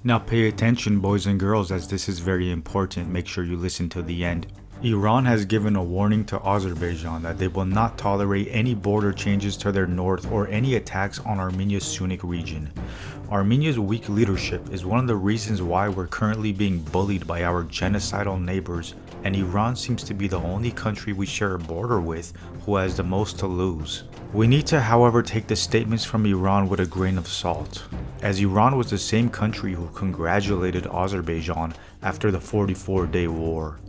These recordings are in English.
Now pay attention, boys and girls, as this is very important. Make sure you listen to the end. Iran has given a warning to Azerbaijan that they will not tolerate any border changes to their north or any attacks on Armenia's Sunni region. Armenia's weak leadership is one of the reasons why we're currently being bullied by our genocidal neighbors, and Iran seems to be the only country we share a border with who has the most to lose. We need to, however, take the statements from Iran with a grain of salt, as Iran was the same country who congratulated Azerbaijan after the 44-day war.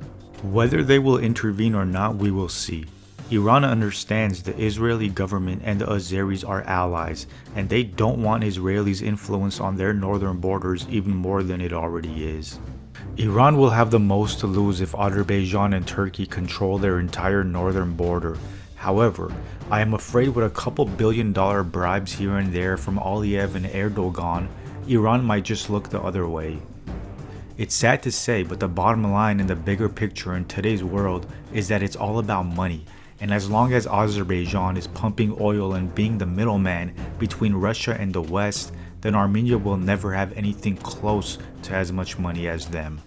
Whether they will intervene or not, we will see. Iran understands the Israeli government and the Azeris are allies, and they don't want Israelis' influence on their northern borders even more than it already is. Iran will have the most to lose if Azerbaijan and Turkey control their entire northern border. However, I am afraid with a couple billion-dollar bribes here and there from Aliyev and Erdogan, Iran might just look the other way. It's sad to say, but the bottom line in the bigger picture in today's world is that it's all about money, and as long as Azerbaijan is pumping oil and being the middleman between Russia and the West, then Armenia will never have anything close to as much money as them.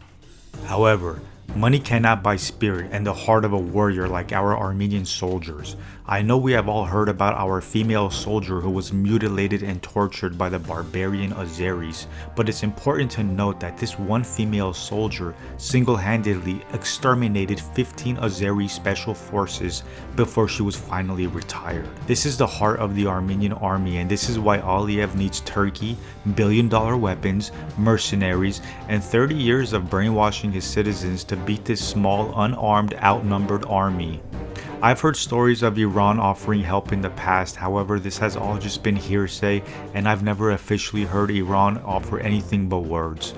However, money cannot buy spirit and the heart of a warrior like our Armenian soldiers. I know we have all heard about our female soldier who was mutilated and tortured by the barbarian Azeris, but it's important to note that this one female soldier single-handedly exterminated 15 Azeri special forces before she was finally retired. This is the heart of the Armenian army, and this is why Aliyev needs Turkey, billion-dollar weapons, mercenaries, and 30 years of brainwashing his citizens to beat this small, unarmed, outnumbered army. I've heard stories of Iran offering help in the past, however this has all just been hearsay and I've never officially heard Iran offer anything but words.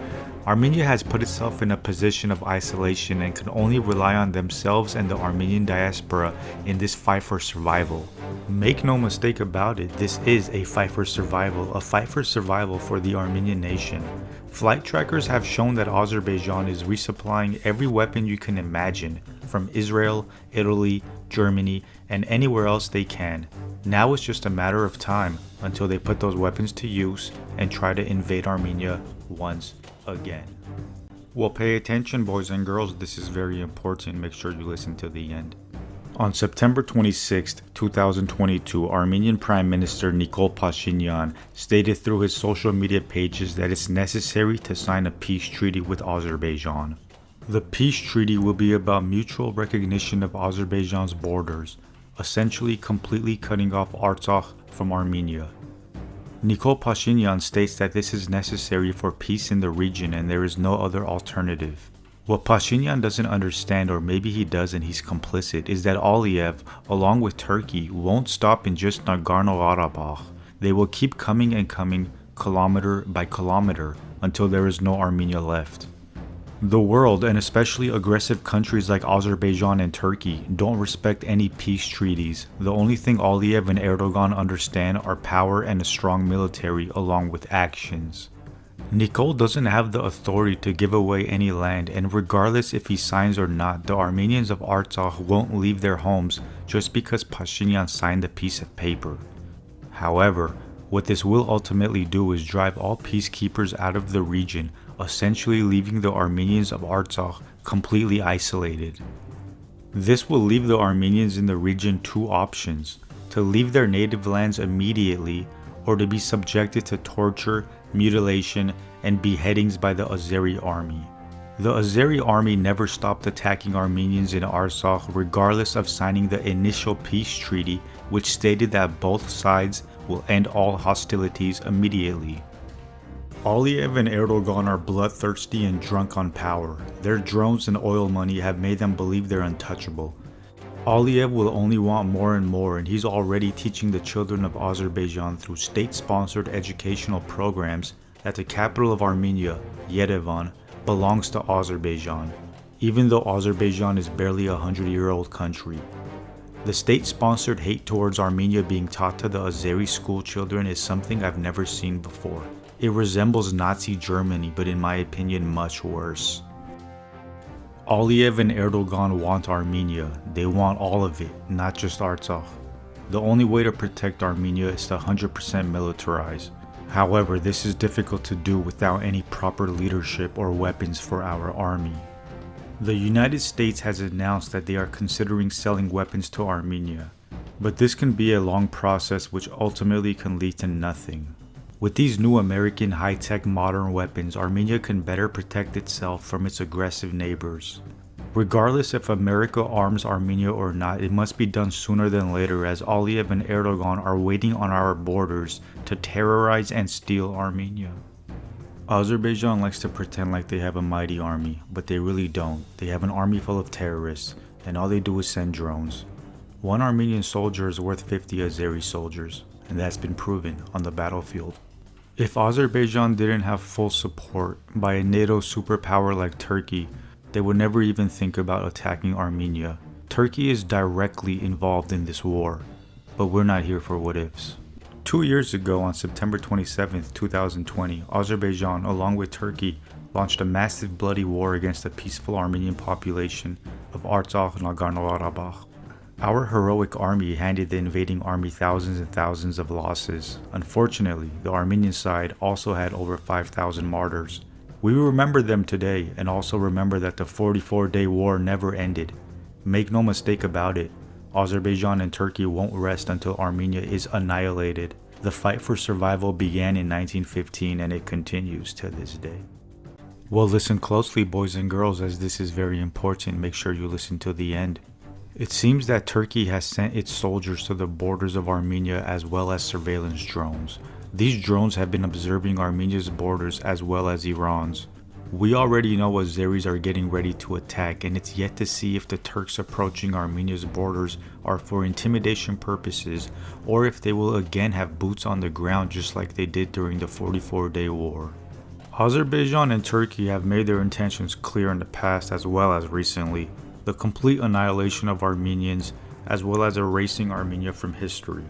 Armenia has put itself in a position of isolation and can only rely on themselves and the Armenian diaspora in this fight for survival. Make no mistake about it, this is a fight for survival for the Armenian nation. Flight trackers have shown that Azerbaijan is resupplying every weapon you can imagine from Israel, Italy, Germany, and anywhere else they can. Now it's just a matter of time until they put those weapons to use and try to invade Armenia once again. Well, pay attention, boys and girls, this is very important. Make sure you listen to the end. On September 26, 2022, Armenian Prime Minister Nikol Pashinyan stated through his social media pages that it's necessary to sign a peace treaty with Azerbaijan. The peace treaty will be about mutual recognition of Azerbaijan's borders, essentially completely cutting off Artsakh from Armenia. Nikol Pashinyan states that this is necessary for peace in the region and there is no other alternative. What Pashinyan doesn't understand, or maybe he does and he's complicit, is that Aliyev, along with Turkey, won't stop in just Nagorno-Karabakh. They will keep coming and coming, kilometer by kilometer, until there is no Armenia left. The world, and especially aggressive countries like Azerbaijan and Turkey, don't respect any peace treaties. The only thing Aliyev and Erdogan understand are power and a strong military along with actions. Nikol doesn't have the authority to give away any land, and regardless if he signs or not, the Armenians of Artsakh won't leave their homes just because Pashinyan signed a piece of paper. However, what this will ultimately do is drive all peacekeepers out of the region, essentially leaving the Armenians of Artsakh completely isolated. This will leave the Armenians in the region two options: to leave their native lands immediately, or to be subjected to torture, mutilation, and beheadings by the Azeri army. The Azeri army never stopped attacking Armenians in Artsakh regardless of signing the initial peace treaty, which stated that both sides will end all hostilities immediately. Aliyev and Erdogan are bloodthirsty and drunk on power. Their drones and oil money have made them believe they're untouchable. Aliyev will only want more and more, and he's already teaching the children of Azerbaijan through state-sponsored educational programs that the capital of Armenia, Yerevan, belongs to Azerbaijan, even though Azerbaijan is barely a 100-year-old country. The state-sponsored hate towards Armenia being taught to the Azeri school children is something I've never seen before. It resembles Nazi Germany, but in my opinion much worse. Aliyev and Erdogan want Armenia. They want all of it, not just Artsakh. The only way to protect Armenia is to 100% militarize. However, this is difficult to do without any proper leadership or weapons for our army. The United States has announced that they are considering selling weapons to Armenia, but this can be a long process which ultimately can lead to nothing. With these new American high-tech modern weapons, Armenia can better protect itself from its aggressive neighbors. Regardless if America arms Armenia or not, it must be done sooner than later, as Aliyev and Erdogan are waiting on our borders to terrorize and steal Armenia. Azerbaijan likes to pretend like they have a mighty army, but they really don't. They have an army full of terrorists, and all they do is send drones. One Armenian soldier is worth 50 Azeri soldiers, and that's been proven on the battlefield. If Azerbaijan didn't have full support by a NATO superpower like Turkey, they would never even think about attacking Armenia. Turkey is directly involved in this war, but we're not here for what ifs. 2 years ago, on September 27, 2020, Azerbaijan, along with Turkey, launched a massive bloody war against the peaceful Armenian population of Artsakh and Nagorno-Karabakh. Our heroic army handed the invading army thousands and thousands of losses. Unfortunately, the Armenian side also had over 5,000 martyrs. We remember them today, and also remember that the 44-day war never ended. Make no mistake about it, Azerbaijan and Turkey won't rest until Armenia is annihilated. The fight for survival began in 1915 and it continues to this day. Well, listen closely, boys and girls, as this is very important. Make sure you listen to the end. It seems that Turkey has sent its soldiers to the borders of Armenia as well as surveillance drones. These drones have been observing Armenia's borders as well as Iran's. We already know Azeris are getting ready to attack, and it's yet to see if the Turks approaching Armenia's borders are for intimidation purposes, or if they will again have boots on the ground just like they did during the 44-day war. Azerbaijan and Turkey have made their intentions clear in the past as well as recently. The complete annihilation of Armenians, as well as erasing Armenia from history.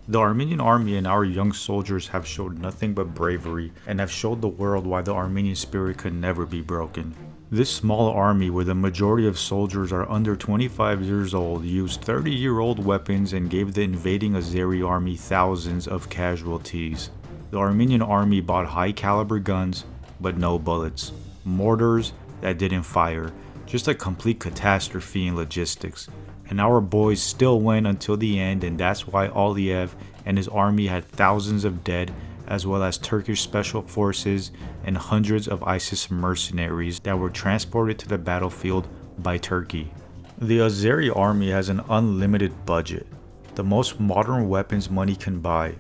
The Armenian army and our young soldiers have showed nothing but bravery and have showed the world why the Armenian spirit could never be broken. This small army, where the majority of soldiers are under 25 years old, used 30-year-old weapons and gave the invading Azeri army thousands of casualties. The Armenian army bought high-caliber guns, but no bullets. Mortars that didn't fire. Just a complete catastrophe in logistics. And our boys still went until the end, and that's why Aliyev and his army had thousands of dead, as well as Turkish special forces and hundreds of ISIS mercenaries that were transported to the battlefield by Turkey. The Azeri army has an unlimited budget, the most modern weapons money can buy.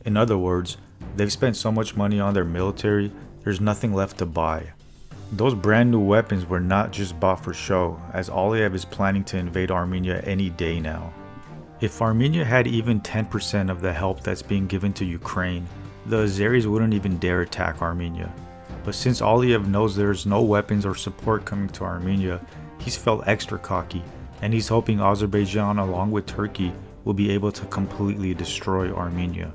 In other words, they've spent so much money on their military, there's nothing left to buy. Those brand new weapons were not just bought for show, as Aliyev is planning to invade Armenia any day now. If Armenia had even 10% of the help that's being given to Ukraine, the Azeris wouldn't even dare attack Armenia. But since Aliyev knows there's no weapons or support coming to Armenia, he's felt extra cocky, and he's hoping Azerbaijan along with Turkey will be able to completely destroy Armenia.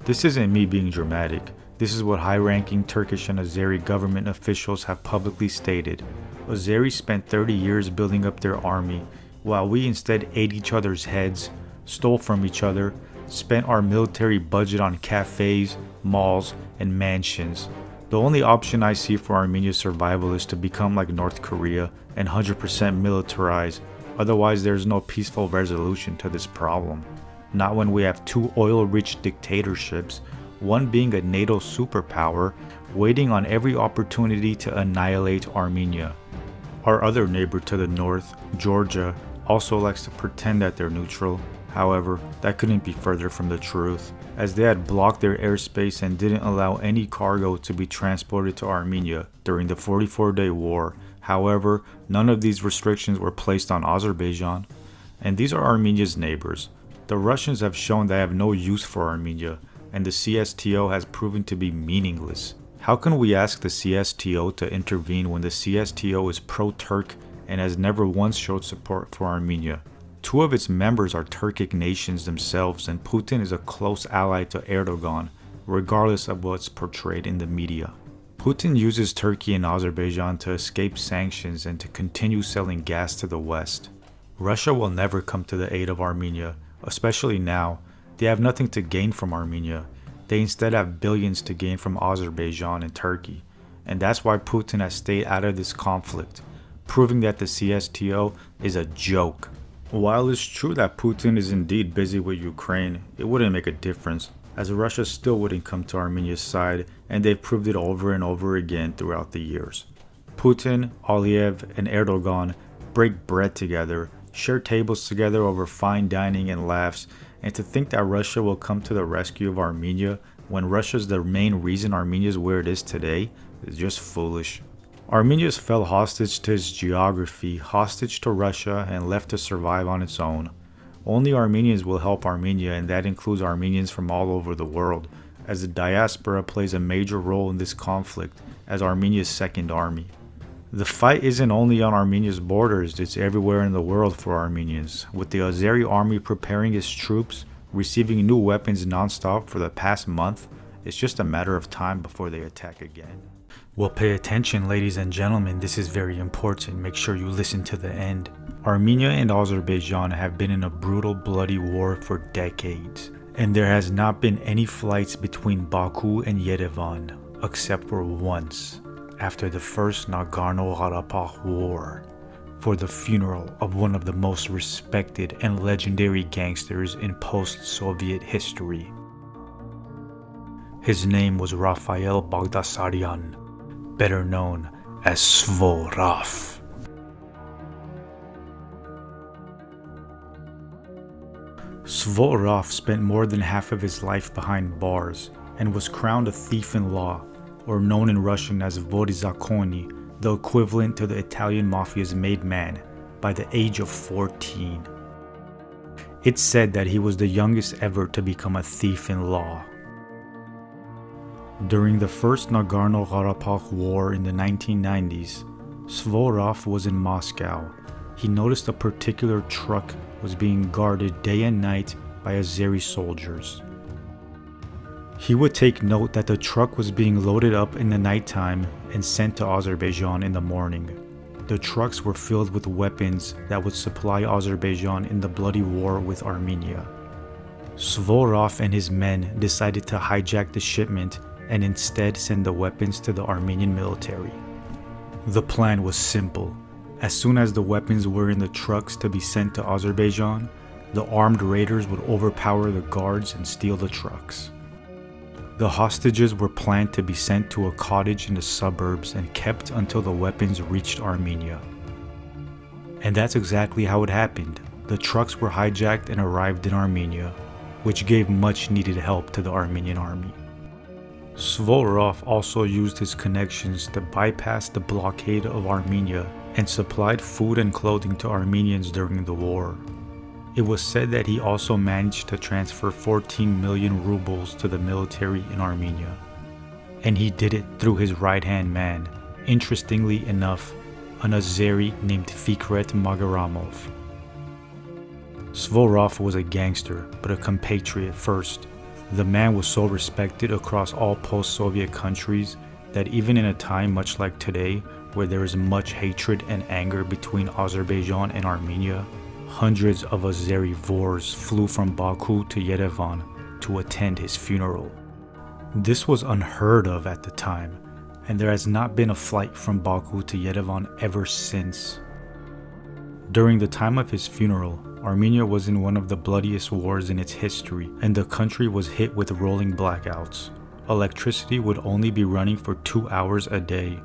This isn't me being dramatic. This is what high-ranking Turkish and Azeri government officials have publicly stated. Azeris spent 30 years building up their army, while we instead ate each other's heads, stole from each other, spent our military budget on cafes, malls, and mansions. The only option I see for Armenia's survival is to become like North Korea and 100% militarize, otherwise there's no peaceful resolution to this problem. Not when we have two oil-rich dictatorships, one being a NATO superpower, waiting on every opportunity to annihilate Armenia. Our other neighbor to the north, Georgia, also likes to pretend that they're neutral. However, that couldn't be further from the truth, as they had blocked their airspace and didn't allow any cargo to be transported to Armenia during the 44-day war. However, none of these restrictions were placed on Azerbaijan, and these are Armenia's neighbors. The Russians have shown they have no use for Armenia, and the CSTO has proven to be meaningless. How can we ask the CSTO to intervene when the CSTO is pro-Turk and has never once showed support for Armenia? Two of its members are Turkic nations themselves, and Putin is a close ally to Erdogan, regardless of what's portrayed in the media. Putin uses Turkey and Azerbaijan to escape sanctions and to continue selling gas to the West. Russia will never come to the aid of Armenia, especially now. They have nothing to gain from Armenia. They instead have billions to gain from Azerbaijan and Turkey, and that's why Putin has stayed out of this conflict, proving that the CSTO is a joke. While it's true that Putin is indeed busy with Ukraine, it wouldn't make a difference, as Russia still wouldn't come to Armenia's side, and they've proved it over and over again throughout the years. Putin, Aliyev, and Erdogan break bread together, share tables together over fine dining and laughs, and to think that Russia will come to the rescue of Armenia when Russia's the main reason Armenia is where it is today is just foolish. Armenia's fell hostage to its geography, hostage to Russia, and left to survive on its own. Only Armenians will help Armenia, and that includes Armenians from all over the world, as the diaspora plays a major role in this conflict as Armenia's second army. The fight isn't only on Armenia's borders, it's everywhere in the world for Armenians, with the Azeri army preparing its troops, receiving new weapons non-stop for the past month. It's just a matter of time before they attack again. Well, pay attention, ladies and gentlemen, this is very important. Make sure you listen to the end. Armenia and Azerbaijan have been in a brutal, bloody war for decades, and there has not been any flights between Baku and Yerevan, except for once, after the first Nagorno-Karabakh war, for the funeral of one of the most respected and legendary gangsters in post-Soviet history. His name was Rafael Bagdasaryan, better known as Svorov. Svorov spent more than half of his life behind bars and was crowned a thief in law, or known in Russian as vor zakoni, the equivalent to the Italian mafia's made man, by the age of 14. It's said that he was the youngest ever to become a thief in law. During the first Nagorno-Karabakh war in the 1990s, Svorov was in Moscow. He noticed a particular truck was being guarded day and night by Azeri soldiers. He would take note that the truck was being loaded up in the nighttime and sent to Azerbaijan in the morning. The trucks were filled with weapons that would supply Azerbaijan in the bloody war with Armenia. Svorov and his men decided to hijack the shipment and instead send the weapons to the Armenian military. The plan was simple. As soon as the weapons were in the trucks to be sent to Azerbaijan, the armed raiders would overpower the guards and steal the trucks. The hostages were planned to be sent to a cottage in the suburbs and kept until the weapons reached Armenia. And that's exactly how it happened. The trucks were hijacked and arrived in Armenia, which gave much needed help to the Armenian army. Svorov also used his connections to bypass the blockade of Armenia and supplied food and clothing to Armenians during the war. It was said that he also managed to transfer 14 million rubles to the military in Armenia. And he did it through his right-hand man, interestingly enough, an Azeri named Fikret Magaramov. Svorov was a gangster, but a compatriot first. The man was so respected across all post-Soviet countries that even in a time much like today, where there is much hatred and anger between Azerbaijan and Armenia, hundreds of Azeri Vors flew from Baku to Yerevan to attend his funeral. This was unheard of at the time, and there has not been a flight from Baku to Yerevan ever since. During the time of his funeral, Armenia was in one of the bloodiest wars in its history, and the country was hit with rolling blackouts. Electricity would only be running for 2 hours a day.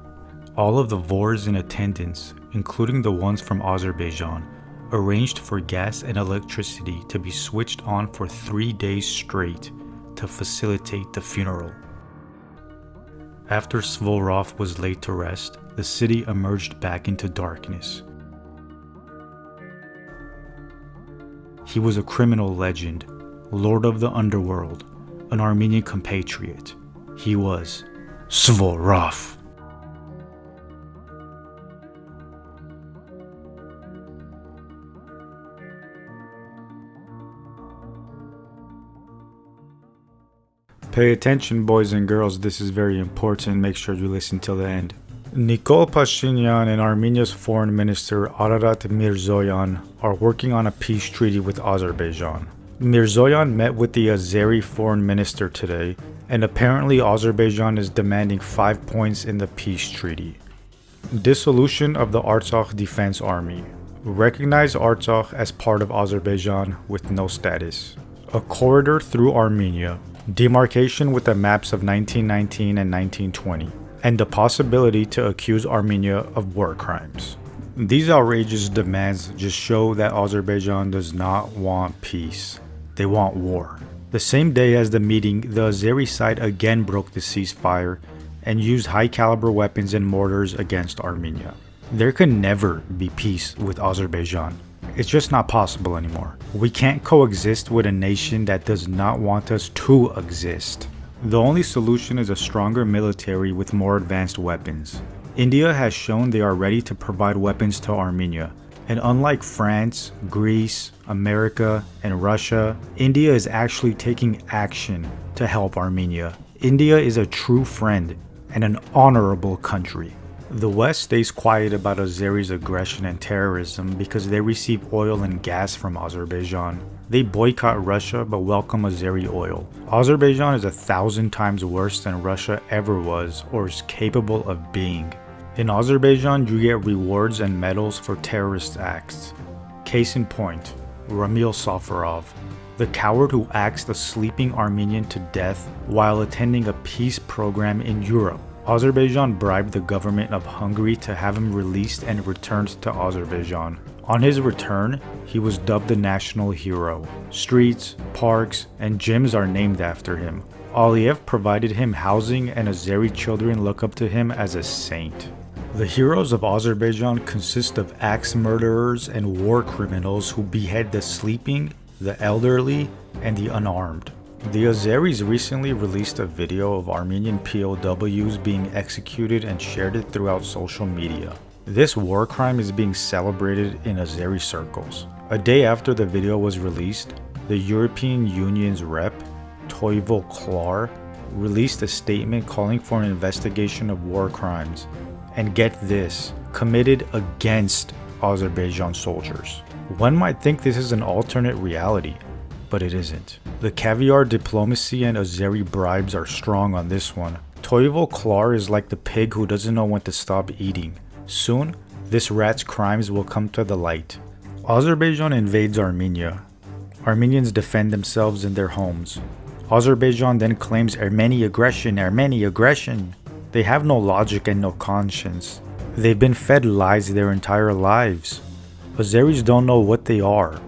All of the Vors in attendance, including the ones from Azerbaijan, arranged for gas and electricity to be switched on for 3 days straight to facilitate the funeral. After Svorov was laid to rest, the city emerged back into darkness. He was a criminal legend, lord of the underworld, an Armenian compatriot. He was Svorov. Pay attention, boys and girls, this is very important. Make sure you listen till the end. Nikol Pashinyan and Armenia's foreign minister Ararat Mirzoyan are working on a peace treaty with Azerbaijan. Mirzoyan met with the Azeri foreign minister today, and apparently Azerbaijan is demanding 5 points in the peace treaty. Dissolution of the Artsakh Defense Army. Recognize Artsakh as part of Azerbaijan with no status. A corridor through Armenia. Demarcation with the maps of 1919 and 1920. And the possibility to accuse Armenia of war crimes. These outrageous demands just show that Azerbaijan does not want peace. They want war. The same day as the meeting, the Azeri side again broke the ceasefire and used high-caliber weapons and mortars against Armenia. There can never be peace with Azerbaijan. It's just not possible anymore. We can't coexist with a nation that does not want us to exist. The only solution is a stronger military with more advanced weapons. India has shown they are ready to provide weapons to Armenia. And unlike France, Greece, America, and Russia, India is actually taking action to help Armenia. India is a true friend and an honorable country. The West stays quiet about Azeri's aggression and terrorism because they receive oil and gas from Azerbaijan. They boycott Russia but welcome Azeri oil. Azerbaijan is 1,000 times worse than Russia ever was or is capable of being. In Azerbaijan, you get rewards and medals for terrorist acts. Case in point, Ramil Safarov, the coward who axed a sleeping Armenian to death while attending a peace program in Europe. Azerbaijan bribed the government of Hungary to have him released and returned to Azerbaijan. On his return, he was dubbed a national hero. Streets, parks, and gyms are named after him. Aliyev provided him housing and Azeri children look up to him as a saint. The heroes of Azerbaijan consist of axe murderers and war criminals who behead the sleeping, the elderly, and the unarmed. The Azeris recently released a video of Armenian POWs being executed and shared it throughout social media. This war crime is being celebrated in Azeri circles. A day after the video was released, the European Union's rep, Toivo Klar, released a statement calling for an investigation of war crimes, and get this, committed against Azerbaijan soldiers. One might think this is an alternate reality, but it isn't. The caviar diplomacy and Azeri bribes are strong on this one. Toivo Klar is like the pig who doesn't know when to stop eating. Soon, this rat's crimes will come to the light. Azerbaijan invades Armenia. Armenians defend themselves in their homes. Azerbaijan then claims Armenian aggression. They have no logic and no conscience. They've been fed lies their entire lives. Azeris don't know what they are.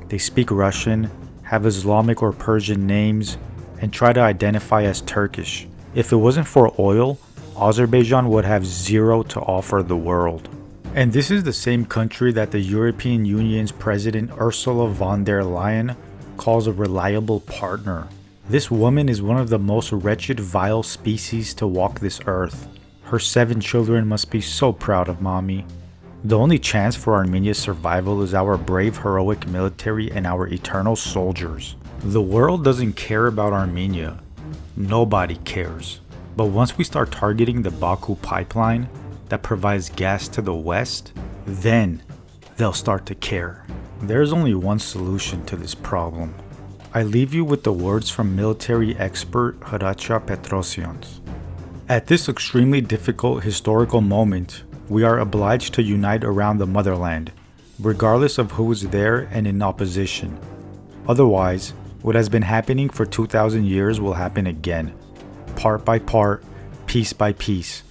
They speak Russian, have Islamic or Persian names, and try to identify as Turkish. If it wasn't for oil, Azerbaijan would have zero to offer the world. And this is the same country that the European Union's President Ursula von der Leyen calls a reliable partner. This woman is one of the most wretched, vile species to walk this earth. Her 7 children must be so proud of mommy. The only chance for Armenia's survival is our brave, heroic military and our eternal soldiers. The world doesn't care about Armenia. Nobody cares. But once we start targeting the Baku pipeline that provides gas to the west, then they'll start to care. There's only one solution to this problem. I leave you with the words from military expert Hracha Petrosyan's. At this extremely difficult historical moment, we are obliged to unite around the motherland, regardless of who is there and in opposition. Otherwise, what has been happening for 2,000 years will happen again, part by part, piece by piece.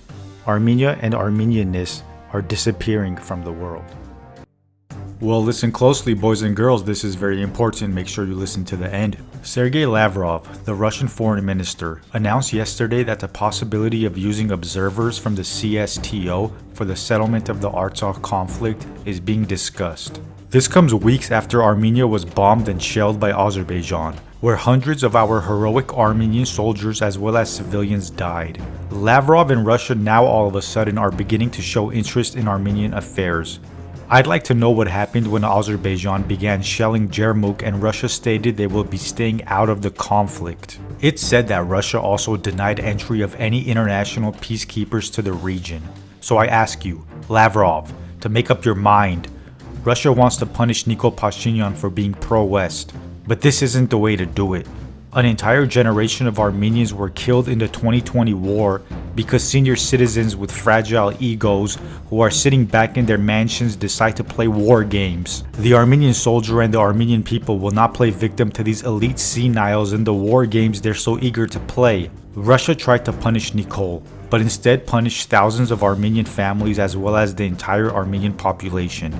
Armenia and Armenianness are disappearing from the world. Well, listen closely, boys and girls, this is very important, make sure you listen to the end. Sergei Lavrov, the Russian foreign minister, announced yesterday that the possibility of using observers from the CSTO for the settlement of the Artsakh conflict is being discussed. This comes weeks after Armenia was bombed and shelled by Azerbaijan, where hundreds of our heroic Armenian soldiers as well as civilians died. Lavrov and Russia now all of a sudden are beginning to show interest in Armenian affairs. I'd like to know what happened when Azerbaijan began shelling Jermuk and Russia stated they will be staying out of the conflict. It's said that Russia also denied entry of any international peacekeepers to the region. So I ask you, Lavrov, to make up your mind. Russia wants to punish Nikol Pashinyan for being pro-West. But this isn't the way to do it. An entire generation of Armenians were killed in the 2020 war because senior citizens with fragile egos who are sitting back in their mansions decide to play war games. The Armenian soldier and the Armenian people will not play victim to these elite seniles in the war games they're so eager to play. Russia tried to punish Nikol, but instead punished thousands of Armenian families as well as the entire Armenian population.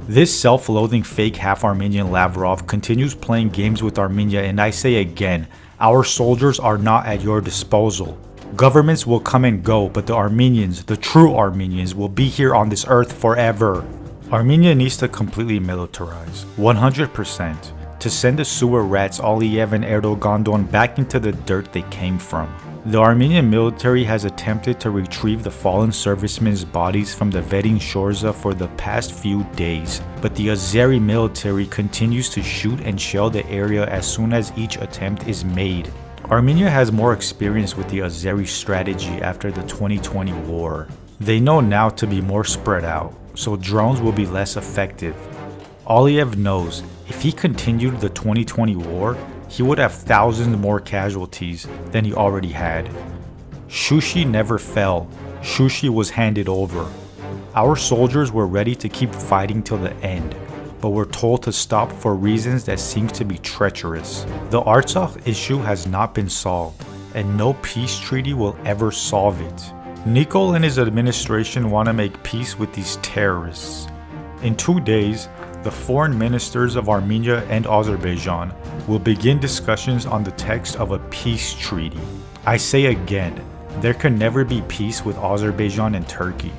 This self-loathing fake half-Armenian Lavrov continues playing games with Armenia, and I say again, our soldiers are not at your disposal. Governments will come and go, but the Armenians, the true Armenians, will be here on this earth forever. Armenia needs to completely militarize, 100%, to send the sewer rats Aliyev and Erdogan back into the dirt they came from. The Armenian military has attempted to retrieve the fallen servicemen's bodies from the Verin Shorza for the past few days, but the Azeri military continues to shoot and shell the area as soon as each attempt is made. Armenia has more experience with the Azeri strategy after the 2020 war. They know now to be more spread out, so drones will be less effective. Aliyev knows if he continued the 2020 war, he would have thousands more casualties than he already had. Shushi never fell. Shushi was handed over. Our soldiers were ready to keep fighting till the end, but were told to stop for reasons that seem to be treacherous. The Artsakh issue has not been solved, and no peace treaty will ever solve it. Nikol and his administration want to make peace with these terrorists. In 2 days, the foreign ministers of Armenia and Azerbaijan will begin discussions on the text of a peace treaty. I say again, there can never be peace with Azerbaijan and Turkey.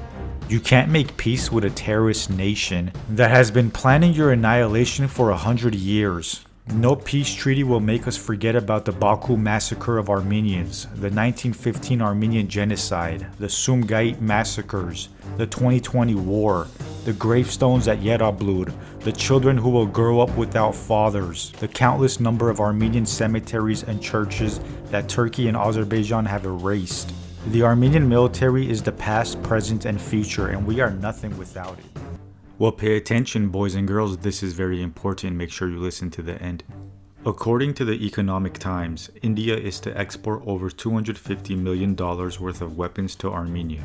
You can't make peace with a terrorist nation that has been planning your annihilation for 100 years. No peace treaty will make us forget about the Baku massacre of Armenians, the 1915 Armenian genocide, the Sumgait massacres, the 2020 war, the gravestones at Yerablud, the children who will grow up without fathers, the countless number of Armenian cemeteries and churches that Turkey and Azerbaijan have erased. The Armenian military is the past, present, and future, and we are nothing without it. Well, pay attention, boys and girls, this is very important. Make sure you listen to the end. According to the Economic Times, India is to export over $250 million worth of weapons to Armenia.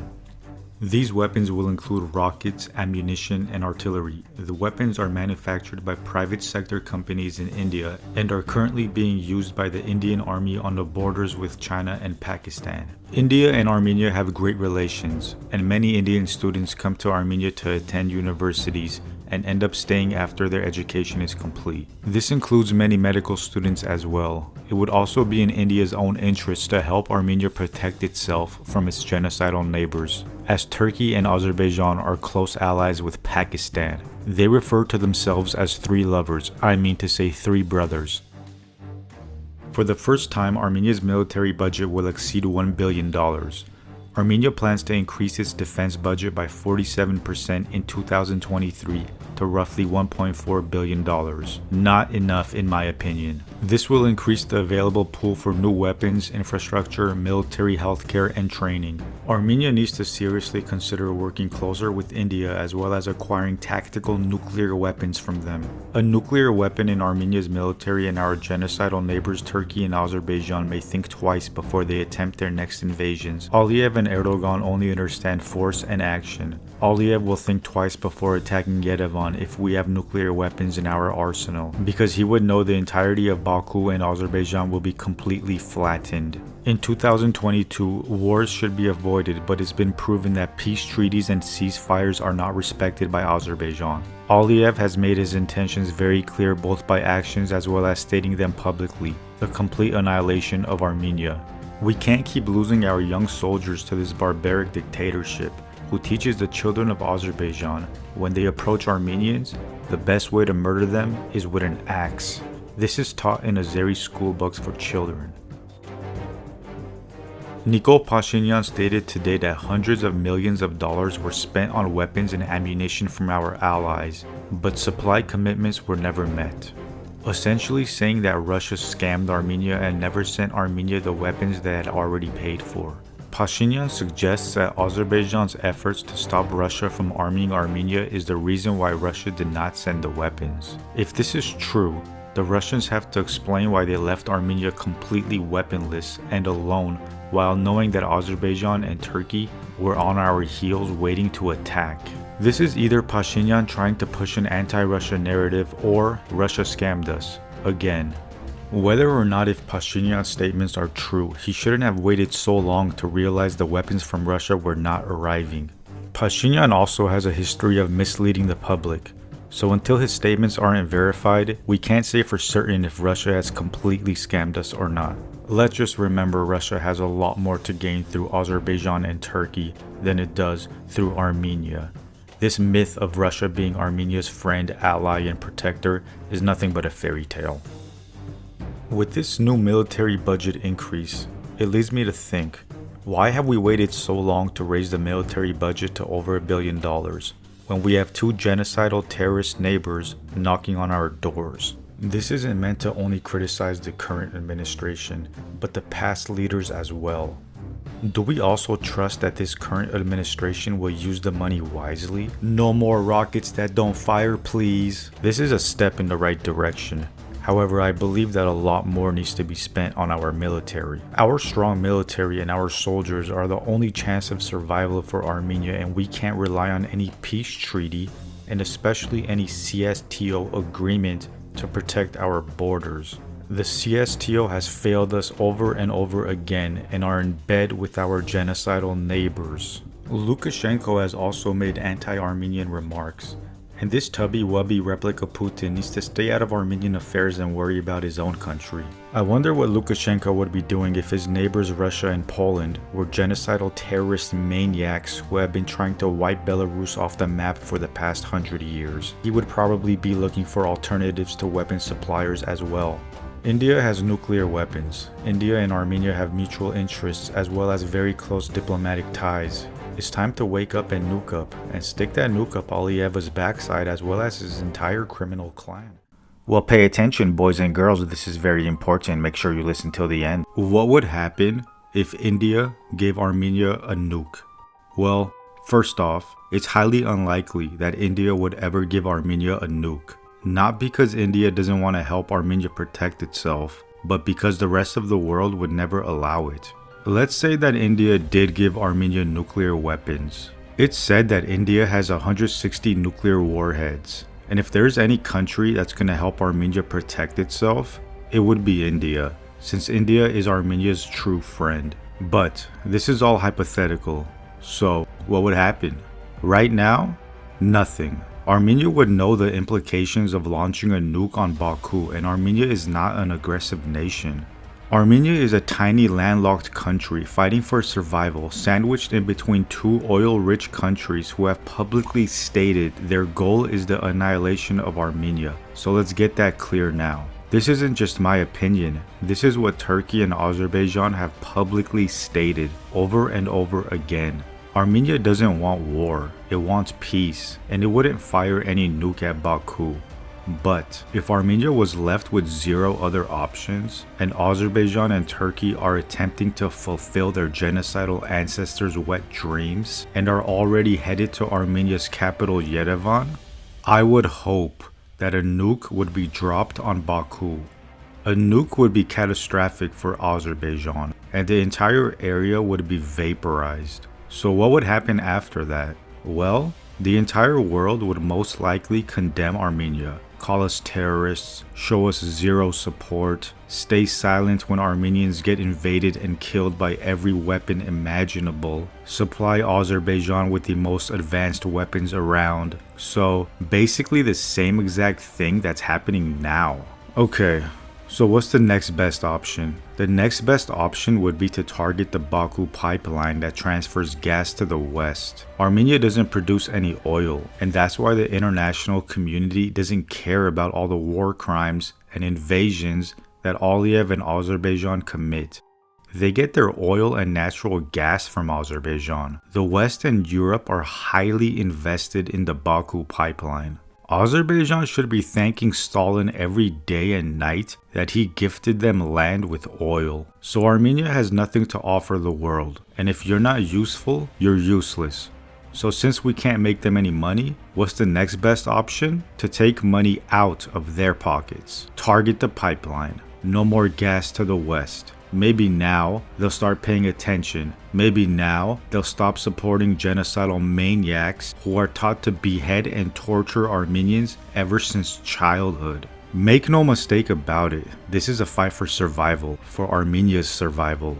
These weapons will include rockets, ammunition, and artillery. The weapons are manufactured by private sector companies in India and are currently being used by the Indian Army on the borders with China and Pakistan. India and Armenia have great relations, and many Indian students come to Armenia to attend universities and end up staying after their education is complete. This includes many medical students as well. It would also be in India's own interest to help Armenia protect itself from its genocidal neighbors, as Turkey and Azerbaijan are close allies with Pakistan. They refer to themselves as three lovers, I mean to say three brothers. For the first time, Armenia's military budget will exceed $1 billion. Armenia plans to increase its defense budget by 47% in 2023 to roughly $1.4 billion. Not enough in my opinion. This will increase the available pool for new weapons, infrastructure, military healthcare, and training. Armenia needs to seriously consider working closer with India as well as acquiring tactical nuclear weapons from them. A nuclear weapon in Armenia's military and our genocidal neighbors Turkey and Azerbaijan may think twice before they attempt their next invasions. Aliyev and Erdogan only understand force and action. Aliyev will think twice before attacking Yerevan if we have nuclear weapons in our arsenal, because he would know the entirety of Baku and Azerbaijan will be completely flattened. In 2022, wars should be avoided, but it's been proven that peace treaties and ceasefires are not respected by Azerbaijan. Aliyev has made his intentions very clear both by actions as well as stating them publicly: the complete annihilation of Armenia. We can't keep losing our young soldiers to this barbaric dictatorship who teaches the children of Azerbaijan when they approach Armenians, the best way to murder them is with an axe. This is taught in Azeri school books for children. Nikol Pashinyan stated today that hundreds of millions of dollars were spent on weapons and ammunition from our allies, but supply commitments were never met. Essentially saying that Russia scammed Armenia and never sent Armenia the weapons they had already paid for. Pashinyan suggests that Azerbaijan's efforts to stop Russia from arming Armenia is the reason why Russia did not send the weapons. If this is true, The Russians have to explain why they left Armenia completely weaponless and alone while knowing that Azerbaijan and Turkey were on our heels waiting to attack. This is either Pashinyan trying to push an anti-Russia narrative or Russia scammed us, again. Whether or not if Pashinyan's statements are true, he shouldn't have waited so long to realize the weapons from Russia were not arriving. Pashinyan also has a history of misleading the public, so until his statements aren't verified, we can't say for certain if Russia has completely scammed us or not. Let's just remember Russia has a lot more to gain through Azerbaijan and Turkey than it does through Armenia. This myth of Russia being Armenia's friend, ally, and protector is nothing but a fairy tale. With this new military budget increase, it leads me to think, why have we waited so long to raise the military budget to over $1 billion when we have two genocidal terrorist neighbors knocking on our doors? This isn't meant to only criticize the current administration, but the past leaders as well. Do we also trust that this current administration will use the money wisely? No more rockets that don't fire, please. This is a step in the right direction. However, I believe that a lot more needs to be spent on our military. Our strong military and our soldiers are the only chance of survival for Armenia, and we can't rely on any peace treaty, and especially any CSTO agreement, to protect our borders. The CSTO has failed us over and over again and are in bed with our genocidal neighbors. Lukashenko has also made anti-Armenian remarks. And this tubby-wubby replica Putin needs to stay out of Armenian affairs and worry about his own country. I wonder what Lukashenko would be doing if his neighbors Russia and Poland were genocidal terrorist maniacs who have been trying to wipe Belarus off the map for the past 100 years. He would probably be looking for alternatives to weapon suppliers as well. India has nuclear weapons. India and Armenia have mutual interests as well as very close diplomatic ties. It's time to wake up and nuke up, and stick that nuke up Aliyeva's backside as well as his entire criminal clan. Well, pay attention, boys and girls, this is very important. Make sure you listen till the end. What would happen if India gave Armenia a nuke? Well, first off, it's highly unlikely that India would ever give Armenia a nuke. Not because India doesn't want to help Armenia protect itself, but because the rest of the world would never allow it. Let's say that India did give Armenia nuclear weapons. It's said that India has 160 nuclear warheads, and if there's any country that's going to help Armenia protect itself, it would be India, since India is Armenia's true friend. But this is all hypothetical, so what would happen? Right now, nothing. Armenia would know the implications of launching a nuke on Baku, and Armenia is not an aggressive nation. Armenia is a tiny landlocked country fighting for survival, sandwiched in between two oil-rich countries who have publicly stated their goal is the annihilation of Armenia. So let's get that clear now. This isn't just my opinion, this is what Turkey and Azerbaijan have publicly stated over and over again. Armenia doesn't want war, it wants peace, and it wouldn't fire any nuke at Baku. But if Armenia was left with zero other options, and Azerbaijan and Turkey are attempting to fulfill their genocidal ancestors' wet dreams and are already headed to Armenia's capital Yerevan, I would hope that a nuke would be dropped on Baku. A nuke would be catastrophic for Azerbaijan, and the entire area would be vaporized. So what would happen after that? Well, the entire world would most likely condemn Armenia, call us terrorists, show us zero support, stay silent when Armenians get invaded and killed by every weapon imaginable, supply Azerbaijan with the most advanced weapons around. So basically the same exact thing that's happening now. Okay, so what's the next best option? The next best option would be to target the Baku pipeline that transfers gas to the west. Armenia doesn't produce any oil, and that's why the international community doesn't care about all the war crimes and invasions that Aliyev and Azerbaijan commit. They get their oil and natural gas from Azerbaijan. The West and Europe are highly invested in the Baku pipeline. Azerbaijan should be thanking Stalin every day and night that he gifted them land with oil. So Armenia has nothing to offer the world, and if you're not useful, you're useless. So since we can't make them any money, what's the next best option? To take money out of their pockets. Target the pipeline. No more gas to the west. Maybe now they'll start paying attention. Maybe now they'll stop supporting genocidal maniacs who are taught to behead and torture Armenians ever since childhood. Make no mistake about it, this is a fight for survival, for Armenia's survival.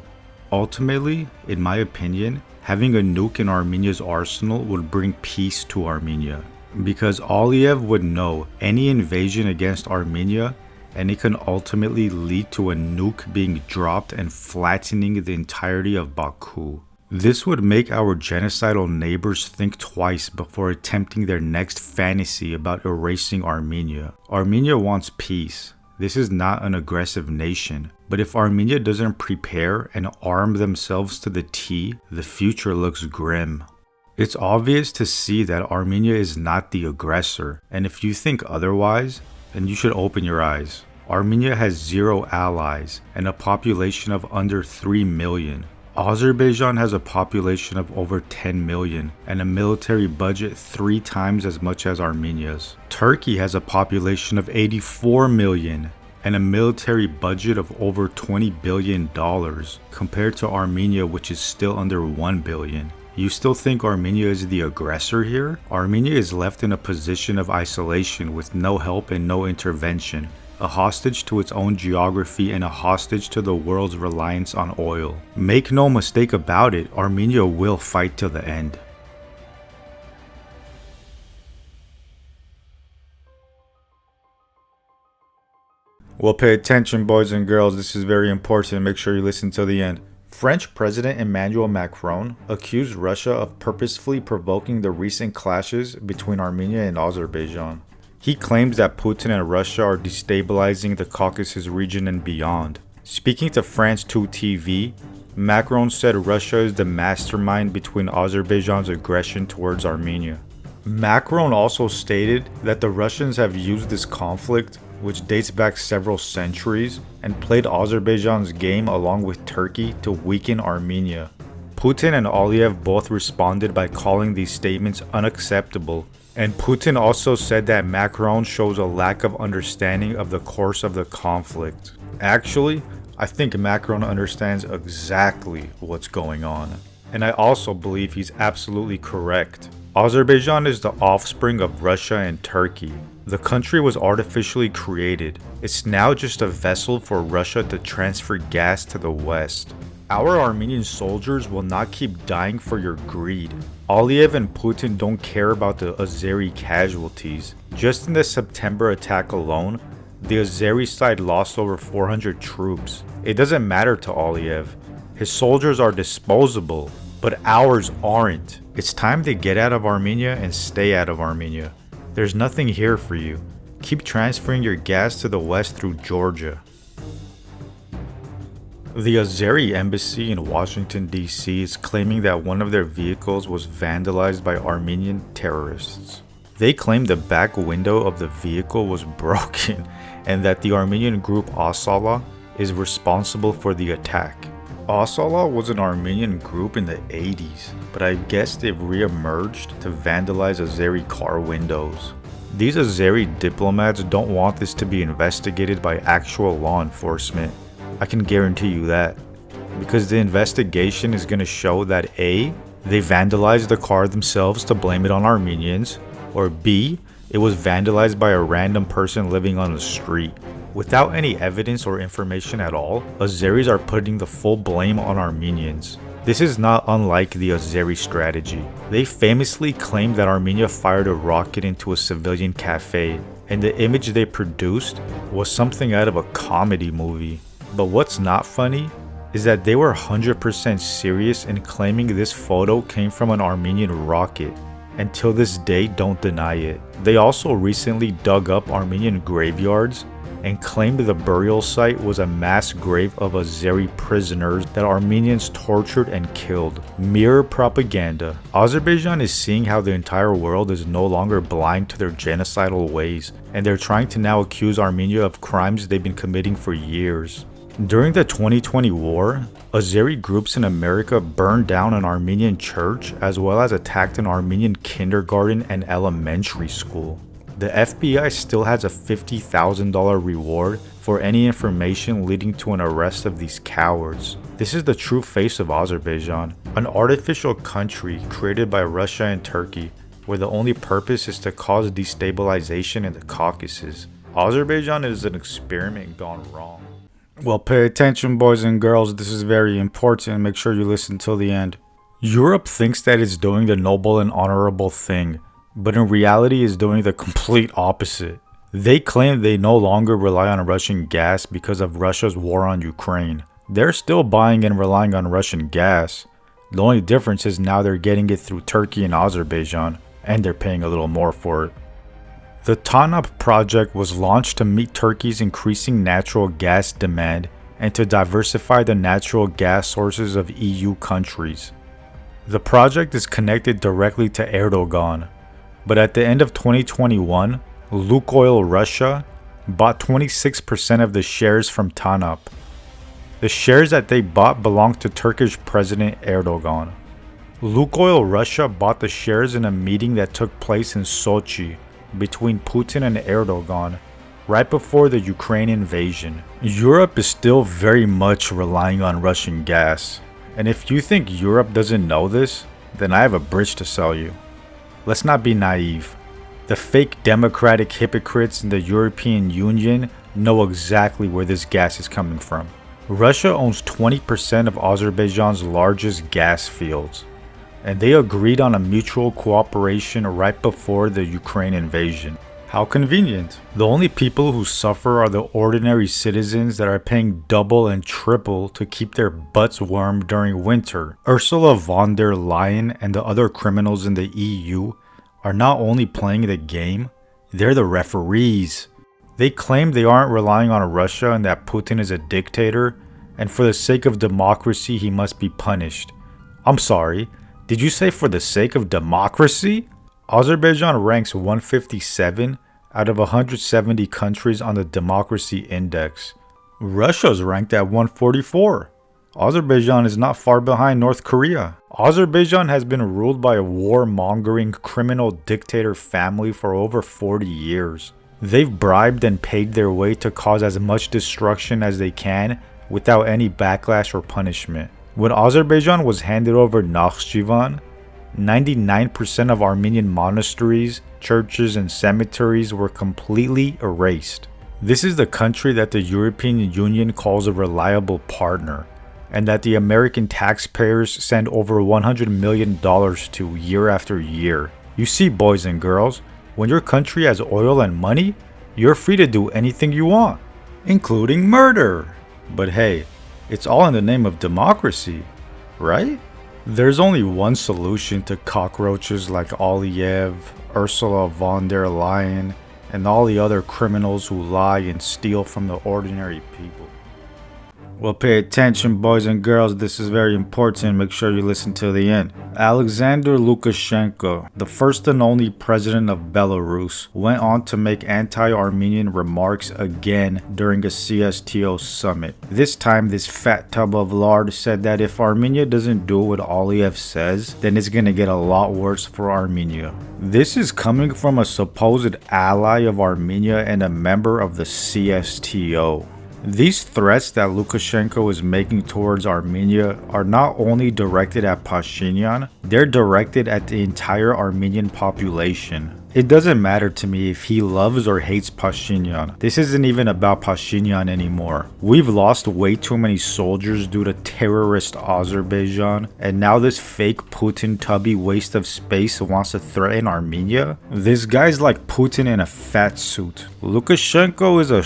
Ultimately, in my opinion, having a nuke in Armenia's arsenal would bring peace to Armenia. Because Aliyev would know any invasion against Armenia, and it can ultimately lead to a nuke being dropped and flattening the entirety of Baku. This would make our genocidal neighbors think twice before attempting their next fantasy about erasing Armenia. Armenia wants peace. This is not an aggressive nation. But if Armenia doesn't prepare and arm themselves to the T, the future looks grim. It's obvious to see that Armenia is not the aggressor, and if you think otherwise, then you should open your eyes. Armenia has 0 allies and a population of under 3 million. Azerbaijan has a population of over 10 million and a military budget 3 times as much as Armenia's. Turkey has a population of 84 million and a military budget of over $20 billion compared to Armenia, which is still under 1 billion. You still think Armenia is the aggressor here? Armenia is left in a position of isolation with no help and no intervention, a hostage to its own geography and a hostage to the world's reliance on oil. Make no mistake about it, Armenia will fight till the end. Well, pay attention, boys and girls, this is very important, make sure you listen till the end. French President Emmanuel Macron accused Russia of purposefully provoking the recent clashes between Armenia and Azerbaijan. He claims that Putin and Russia are destabilizing the Caucasus region and beyond. Speaking to France 2 TV, Macron said Russia is the mastermind between Azerbaijan's aggression towards Armenia. Macron also stated that the Russians have used this conflict, which dates back several centuries, and played Azerbaijan's game along with Turkey to weaken Armenia. Putin and Aliyev both responded by calling these statements unacceptable, and Putin also said that Macron shows a lack of understanding of the course of the conflict. Actually, I think Macron understands exactly what's going on, and I also believe he's absolutely correct. Azerbaijan is the offspring of Russia and Turkey. The country was artificially created. It's now just a vessel for Russia to transfer gas to the west. Our Armenian soldiers will not keep dying for your greed. Aliyev and Putin don't care about the Azeri casualties. Just in the September attack alone, the Azeri side lost over 400 troops. It doesn't matter to Aliyev. His soldiers are disposable, but ours aren't. It's time to get out of Armenia and stay out of Armenia. There's nothing here for you. Keep transferring your gas to the west through Georgia. The Azeri embassy in Washington, D.C. is claiming that one of their vehicles was vandalized by Armenian terrorists. They claim the back window of the vehicle was broken and that the Armenian group Asala is responsible for the attack. Asala was an Armenian group in the 80s, but I guess they've re-emerged to vandalize Azeri car windows. These Azeri diplomats don't want this to be investigated by actual law enforcement. I can guarantee you that. Because the investigation is going to show that A, they vandalized the car themselves to blame it on Armenians, or B, it was vandalized by a random person living on the street. Without any evidence or information at all, Azeris are putting the full blame on Armenians. This is not unlike the Azeri strategy. They famously claimed that Armenia fired a rocket into a civilian cafe, and the image they produced was something out of a comedy movie. But what's not funny is that they were 100% serious in claiming this photo came from an Armenian rocket, and till this day don't deny it. They also recently dug up Armenian graveyards and claimed the burial site was a mass grave of Azeri prisoners that Armenians tortured and killed. Mere propaganda. Azerbaijan is seeing how the entire world is no longer blind to their genocidal ways, and they're trying to now accuse Armenia of crimes they've been committing for years. During the 2020 war, Azeri groups in America burned down an Armenian church as well as attacked an Armenian kindergarten and elementary school. The FBI still has a $50,000 reward for any information leading to an arrest of these cowards. This is the true face of Azerbaijan, an artificial country created by Russia and Turkey, where the only purpose is to cause destabilization in the Caucasus. Azerbaijan is an experiment gone wrong. Well, pay attention, boys and girls, this is very important. Make sure you listen till the end. Europe thinks that it's doing the noble and honorable thing, but in reality is doing the complete opposite. They claim they no longer rely on Russian gas because of Russia's war on Ukraine. They're still buying and relying on Russian gas. The only difference is now they're getting it through Turkey and Azerbaijan, and they're paying a little more for it. The TANAP project was launched to meet Turkey's increasing natural gas demand and to diversify the natural gas sources of EU countries. The project is connected directly to Erdogan, but at the end of 2021, Lukoil Russia bought 26% of the shares from TANAP. The shares that they bought belonged to Turkish President Erdogan. Lukoil Russia bought the shares in a meeting that took place in Sochi between Putin and Erdogan right before the Ukraine invasion. Europe is still very much relying on Russian gas, and if you think Europe doesn't know this, then I have a bridge to sell you. Let's not be naive. The fake democratic hypocrites in the European Union know exactly where this gas is coming from. Russia owns 20% of Azerbaijan's largest gas fields, and they agreed on a mutual cooperation right before the Ukraine invasion. How convenient. The only people who suffer are the ordinary citizens that are paying double and triple to keep their butts warm during winter. Ursula von der Leyen and the other criminals in the EU are not only playing the game, they're the referees. They claim they aren't relying on Russia and that Putin is a dictator, and for the sake of democracy he must be punished. I'm sorry, did you say for the sake of democracy? Azerbaijan ranks 157 out of 170 countries on the Democracy Index. Russia's ranked at 144. Azerbaijan is not far behind North Korea. Azerbaijan has been ruled by a warmongering criminal dictator family for over 40 years. They've bribed and paid their way to cause as much destruction as they can without any backlash or punishment. When Azerbaijan was handed over Nakhchivan, 99% of Armenian monasteries, churches, and cemeteries were completely erased. This is the country that the European Union calls a reliable partner, and that the American taxpayers send over $100 million to year after year. You see, boys and girls, when your country has oil and money, you're free to do anything you want, including murder. But hey, it's all in the name of democracy, right? There's only one solution to cockroaches like Aliyev, Ursula von der Leyen, and all the other criminals who lie and steal from the ordinary people. Well, pay attention, boys and girls, this is very important. Make sure you listen till the end. Alexander Lukashenko, the first and only president of Belarus, went on to make anti-Armenian remarks again during a CSTO summit. This time, this fat tub of lard said that if Armenia doesn't do what Aliyev says, then it's gonna get a lot worse for Armenia. This is coming from a supposed ally of Armenia and a member of the CSTO. These threats that Lukashenko is making towards Armenia are not only directed at Pashinyan, they're directed at the entire Armenian population. It doesn't matter to me if he loves or hates Pashinyan. This isn't even about Pashinyan anymore. We've lost way too many soldiers due to terrorist Azerbaijan, and now this fake Putin tubby waste of space wants to threaten Armenia? This guy's like Putin in a fat suit. Lukashenko is a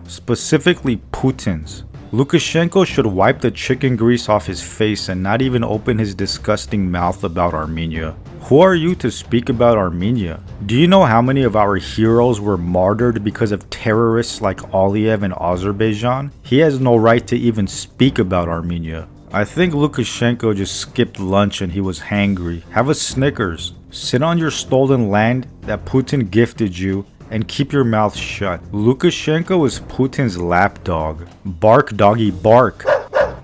specifically Putin's. Lukashenko should wipe the chicken grease off his face and not even open his disgusting mouth about Armenia. Who are you to speak about Armenia? Do you know how many of our heroes were martyred because of terrorists like Aliyev in Azerbaijan? He has no right to even speak about Armenia. I think Lukashenko just skipped lunch and he was hangry. Have a Snickers. Sit on your stolen land that Putin gifted you and keep your mouth shut. Lukashenko is Putin's lapdog. Bark, doggy, bark.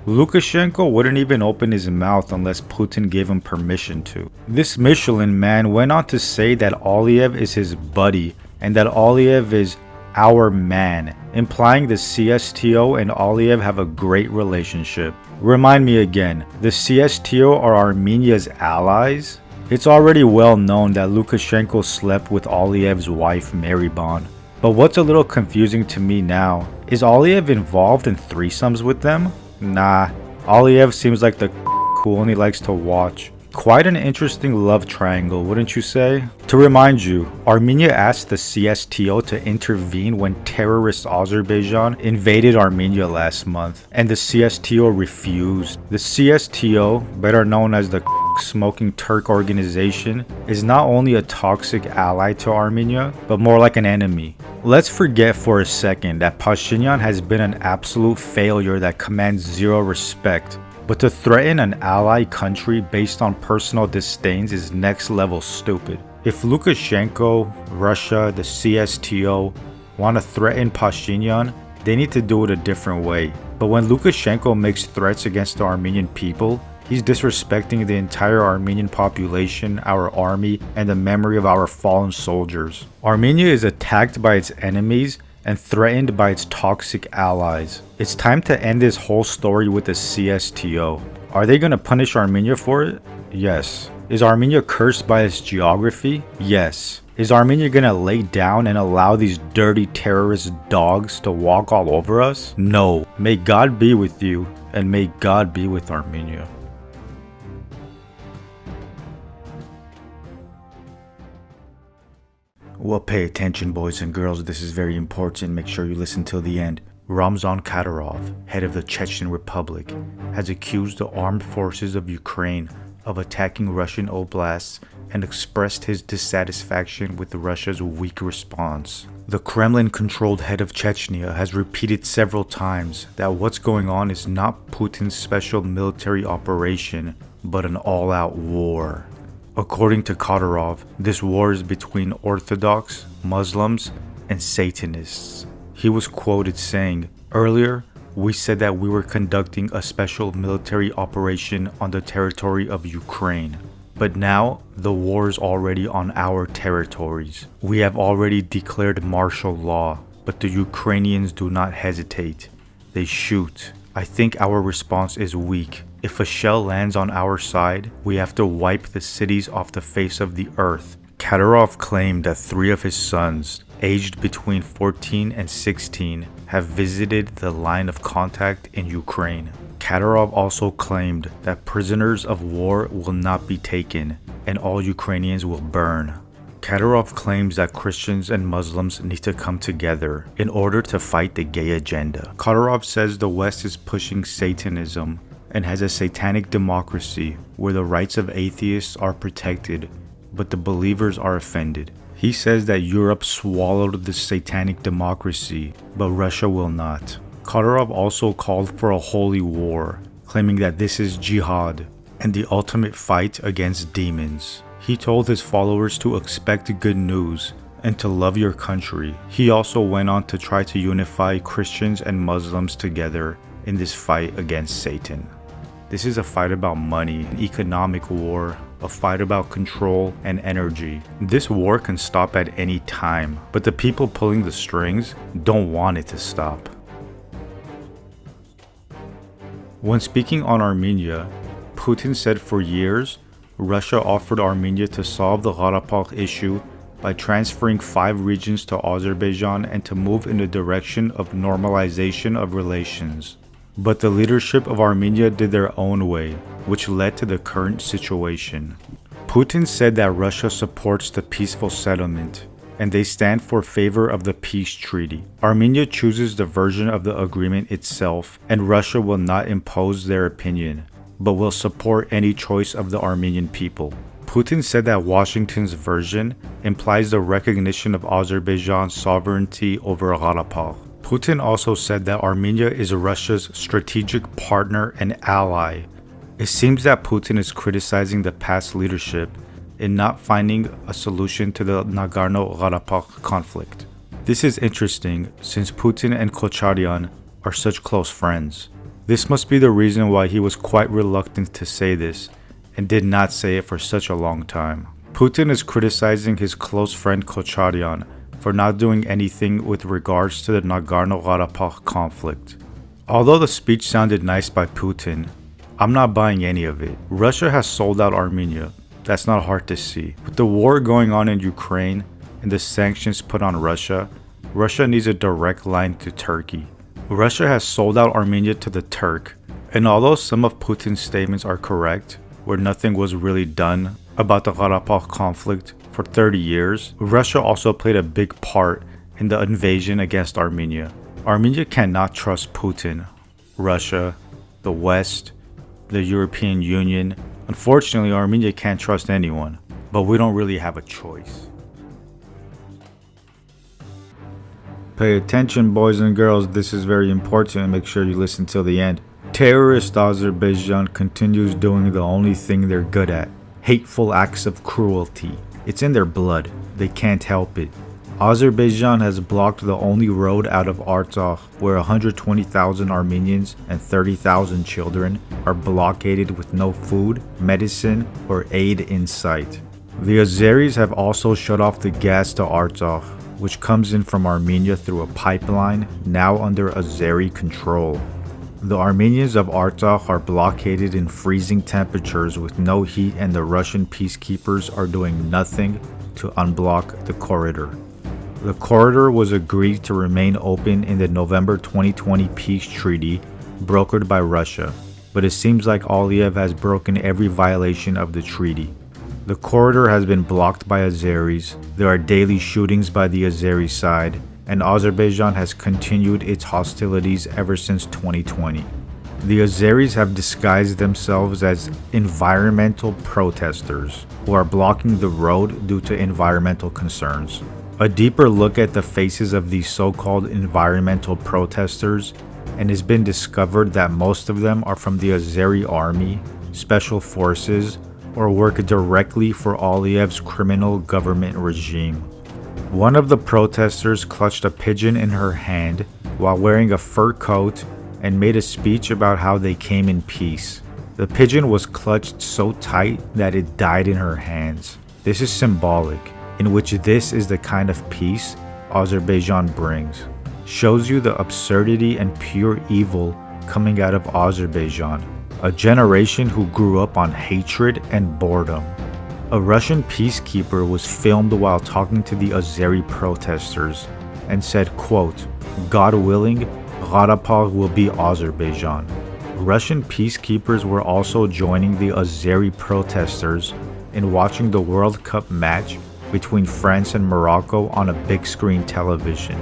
Lukashenko wouldn't even open his mouth unless Putin gave him permission to. This Michelin man went on to say that Aliyev is his buddy and that Aliyev is our man, implying the CSTO and Aliyev have a great relationship. Remind me again, the CSTO are Armenia's allies? It's already well known that Lukashenko slept with Aliyev's wife Maribon. But what's a little confusing to me now, is Aliyev involved in threesomes with them? Nah, Aliyev seems like the who only likes to watch. Quite an interesting love triangle, wouldn't you say? To remind you, Armenia asked the CSTO to intervene when terrorist Azerbaijan invaded Armenia last month, and the CSTO refused. The CSTO, better known as the Smoking Turk organization, is not only a toxic ally to Armenia, but more like an enemy. Let's forget for a second that Pashinyan has been an absolute failure that commands zero respect. But to threaten an ally country based on personal disdains is next level stupid. If Lukashenko, Russia, the CSTO want to threaten Pashinyan, they need to do it a different way. But when Lukashenko makes threats against the Armenian people, he's disrespecting the entire Armenian population, our army, and the memory of our fallen soldiers. Armenia is attacked by its enemies and threatened by its toxic allies. It's time to end this whole story with the CSTO. Are they gonna punish Armenia for it? Yes. Is Armenia cursed by its geography? Yes. Is Armenia gonna lay down and allow these dirty terrorist dogs to walk all over us? No. May God be with you, and may God be with Armenia. Well, pay attention, boys and girls, this is very important, make sure you listen till the end. Ramzan Kadyrov, head of the Chechen Republic, has accused the armed forces of Ukraine of attacking Russian oblasts and expressed his dissatisfaction with Russia's weak response. The Kremlin-controlled head of Chechnya has repeated several times that what's going on is not Putin's special military operation, but an all-out war. According to Kadyrov, this war is between Orthodox, Muslims, and Satanists. He was quoted saying, "Earlier, we said that we were conducting a special military operation on the territory of Ukraine. But now, the war is already on our territories. We have already declared martial law, but the Ukrainians do not hesitate. They shoot. I think our response is weak. If a shell lands on our side, we have to wipe the cities off the face of the earth." Kadyrov claimed that 3 of his sons, aged between 14 and 16, have visited the line of contact in Ukraine. Kadyrov also claimed that prisoners of war will not be taken, and all Ukrainians will burn. Kadyrov claims that Christians and Muslims need to come together in order to fight the gay agenda. Kadyrov says the West is pushing Satanism and has a satanic democracy where the rights of atheists are protected, but the believers are offended. He says that Europe swallowed the satanic democracy, but Russia will not. Kadyrov also called for a holy war, claiming that this is jihad and the ultimate fight against demons. He told his followers to expect good news and to love your country. He also went on to try to unify Christians and Muslims together in this fight against Satan. This is a fight about money, an economic war, a fight about control and energy. This war can stop at any time, but the people pulling the strings don't want it to stop. When speaking on Armenia, Putin said for years, Russia offered Armenia to solve the Karabakh issue by transferring 5 regions to Azerbaijan and to move in the direction of normalization of relations. But the leadership of Armenia did their own way, which led to the current situation. Putin said that Russia supports the peaceful settlement, and they stand for favor of the peace treaty. Armenia chooses the version of the agreement itself, and Russia will not impose their opinion, but will support any choice of the Armenian people. Putin said that Washington's version implies the recognition of Azerbaijan's sovereignty over Karabakh. Putin also said that Armenia is Russia's strategic partner and ally. It seems that Putin is criticizing the past leadership in not finding a solution to the Nagorno-Karabakh conflict. This is interesting since Putin and Kocharyan are such close friends. This must be the reason why he was quite reluctant to say this, and did not say it for such a long time. Putin is criticizing his close friend Kocharyan for not doing anything with regards to the Nagorno-Karabakh conflict. Although the speech sounded nice by Putin, I'm not buying any of it. Russia has sold out Armenia. That's not hard to see. With the war going on in Ukraine and the sanctions put on Russia, Russia needs a direct line to Turkey. Russia has sold out Armenia to the Turk, and although some of Putin's statements are correct, where nothing was really done about the Karabakh conflict for 30 years, Russia also played a big part in the invasion against Armenia. Armenia cannot trust Putin, Russia, the West, the European Union. Unfortunately, Armenia can't trust anyone, but we don't really have a choice. Pay attention, boys and girls, this is very important, and make sure you listen till the end. Terrorist Azerbaijan continues doing the only thing they're good at: hateful acts of cruelty. It's in their blood. They can't help it. Azerbaijan has blocked the only road out of Artsakh where 120,000 Armenians and 30,000 children are blockaded with no food, medicine, or aid in sight. The Azeris have also shut off the gas to Artsakh, which comes in from Armenia through a pipeline now under Azeri control. The Armenians of Artsakh are blockaded in freezing temperatures with no heat, and the Russian peacekeepers are doing nothing to unblock the corridor. The corridor was agreed to remain open in the November 2020 peace treaty brokered by Russia, but it seems like Aliyev has broken every violation of the treaty. The corridor has been blocked by Azeris, there are daily shootings by the Azeri side, and Azerbaijan has continued its hostilities ever since 2020. The Azeris have disguised themselves as environmental protesters who are blocking the road due to environmental concerns. A deeper look at the faces of these so-called environmental protesters, and it's been discovered that most of them are from the Azeri army, special forces, or work directly for Aliyev's criminal government regime. One of the protesters clutched a pigeon in her hand while wearing a fur coat and made a speech about how they came in peace. The pigeon was clutched so tight that it died in her hands. This is symbolic, in which this is the kind of peace Azerbaijan brings. Shows you the absurdity and pure evil coming out of Azerbaijan, a generation who grew up on hatred and boredom. A Russian peacekeeper was filmed while talking to the Azeri protesters and said, quote, "God willing, Karabakh will be Azerbaijan." Russian peacekeepers were also joining the Azeri protesters in watching the World Cup match between France and Morocco on a big screen television.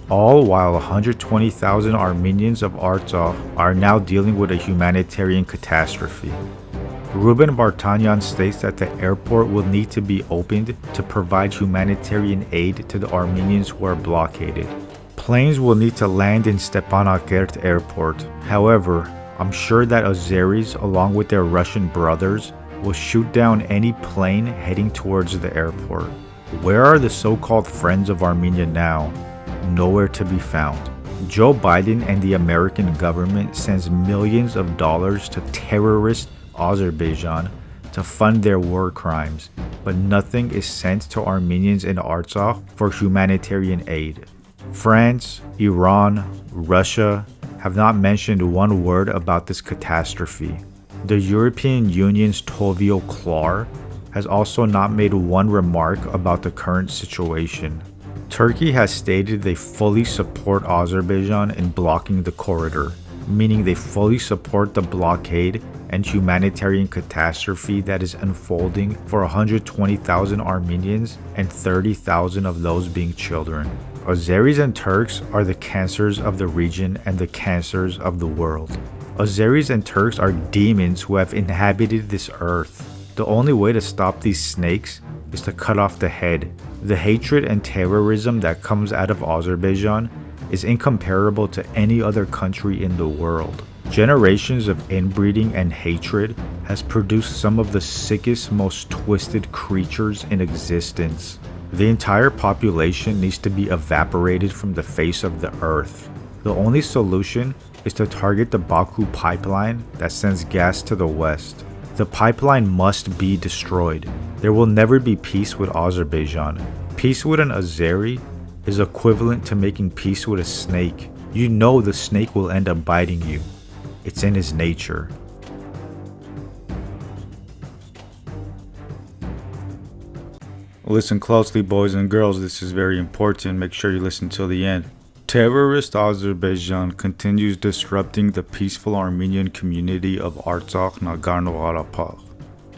All while 120,000 Armenians of Artsakh are now dealing with a humanitarian catastrophe. Ruben Vartanyan states that the airport will need to be opened to provide humanitarian aid to the Armenians who are blockaded. Planes will need to land in Stepanakert airport. However, I'm sure that Azeris, along with their Russian brothers, will shoot down any plane heading towards the airport. Where are the so-called friends of Armenia now? Nowhere to be found. Joe Biden and the American government sends millions of dollars to terrorist Azerbaijan to fund their war crimes, but nothing is sent to Armenians in Artsakh for humanitarian aid. France, Iran, Russia have not mentioned one word about this catastrophe. The European Union's Tovio Klar has also not made one remark about the current situation. Turkey has stated they fully support Azerbaijan in blocking the corridor, meaning they fully support the blockade and humanitarian catastrophe that is unfolding for 120,000 Armenians and 30,000 of those being children. Azeris and Turks are the cancers of the region and the cancers of the world. Azeris and Turks are demons who have inhabited this earth. The only way to stop these snakes is to cut off the head. The hatred and terrorism that comes out of Azerbaijan is incomparable to any other country in the world. Generations of inbreeding and hatred has produced some of the sickest, most twisted creatures in existence. The entire population needs to be evaporated from the face of the earth. The only solution is to target the Baku pipeline that sends gas to the west. The pipeline must be destroyed. There will never be peace with Azerbaijan. Peace with an Azeri is equivalent to making peace with a snake. You know the snake will end up biting you. It's in his nature. Listen closely, boys and girls, this is very important. Make sure you listen till the end. Terrorist Azerbaijan continues disrupting the peaceful Armenian community of Artsakh, Nagorno-Karabakh.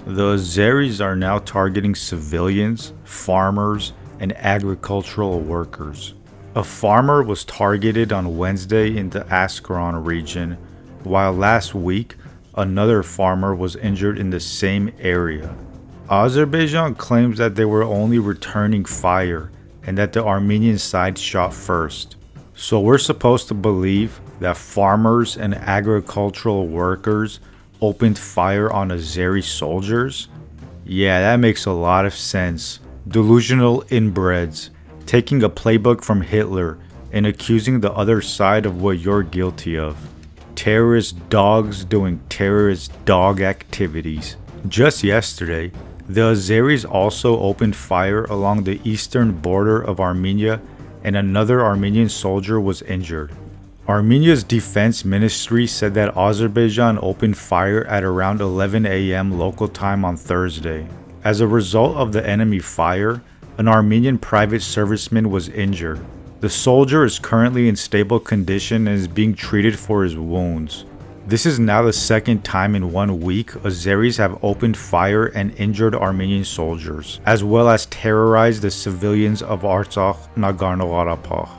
The Azeris are now targeting civilians, farmers, and agricultural workers. A farmer was targeted on Wednesday in the Askeron region, while last week, another farmer was injured in the same area. Azerbaijan claims that they were only returning fire and that the Armenian side shot first. So we're supposed to believe that farmers and agricultural workers opened fire on Azeri soldiers? Yeah, that makes a lot of sense. Delusional inbreds, taking a playbook from Hitler and accusing the other side of what you're guilty of. Terrorist dogs doing terrorist dog activities. Just yesterday, the Azeris also opened fire along the eastern border of Armenia, and another Armenian soldier was injured. Armenia's defense ministry said that Azerbaijan opened fire at around 11 a.m. local time on Thursday. As a result of the enemy fire, an Armenian private serviceman was injured. The soldier is currently in stable condition and is being treated for his wounds. This is now the second time in 1 week Azeris have opened fire and injured Armenian soldiers, as well as terrorized the civilians of Artsakh, Nagorno-Karabakh.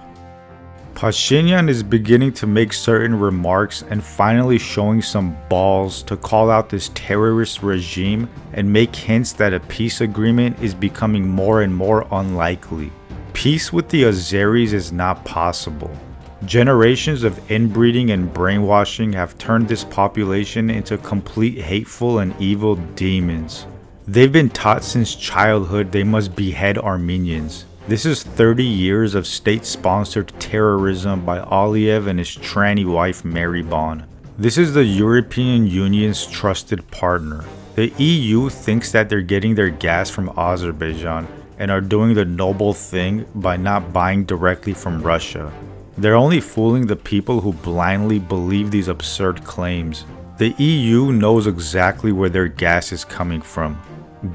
Pashinyan is beginning to make certain remarks and finally showing some balls to call out this terrorist regime and make hints that a peace agreement is becoming more and more unlikely. Peace with the Azeris is not possible. Generations of inbreeding and brainwashing have turned this population into complete hateful and evil demons. They've been taught since childhood they must behead Armenians. This is 30 years of state-sponsored terrorism by Aliyev and his tranny wife Maribon. This is the European Union's trusted partner. The EU thinks that they're getting their gas from Azerbaijan and are doing the noble thing by not buying directly from Russia. They're only fooling the people who blindly believe these absurd claims. The EU knows exactly where their gas is coming from.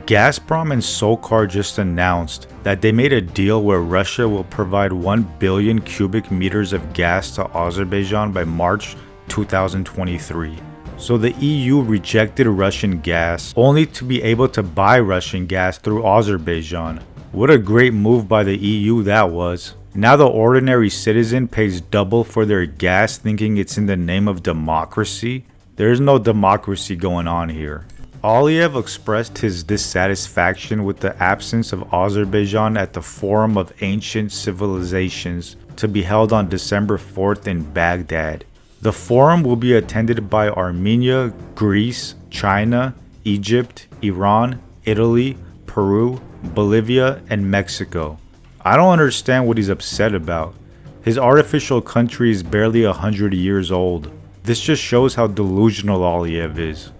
Gazprom and SOCAR just announced that they made a deal where Russia will provide 1 billion cubic meters of gas to Azerbaijan by March 2023. So the EU rejected Russian gas only to be able to buy Russian gas through Azerbaijan. What a great move by the EU that was. Now the ordinary citizen pays double for their gas thinking it's in the name of democracy. There's no democracy going on here. Aliyev expressed his dissatisfaction with the absence of Azerbaijan at the Forum of Ancient Civilizations to be held on December 4th in Baghdad. The forum will be attended by Armenia, Greece, China, Egypt, Iran, Italy, Peru, Bolivia, and Mexico. I don't understand what he's upset about. His artificial country is barely 100 years old. This just shows how delusional Aliyev is.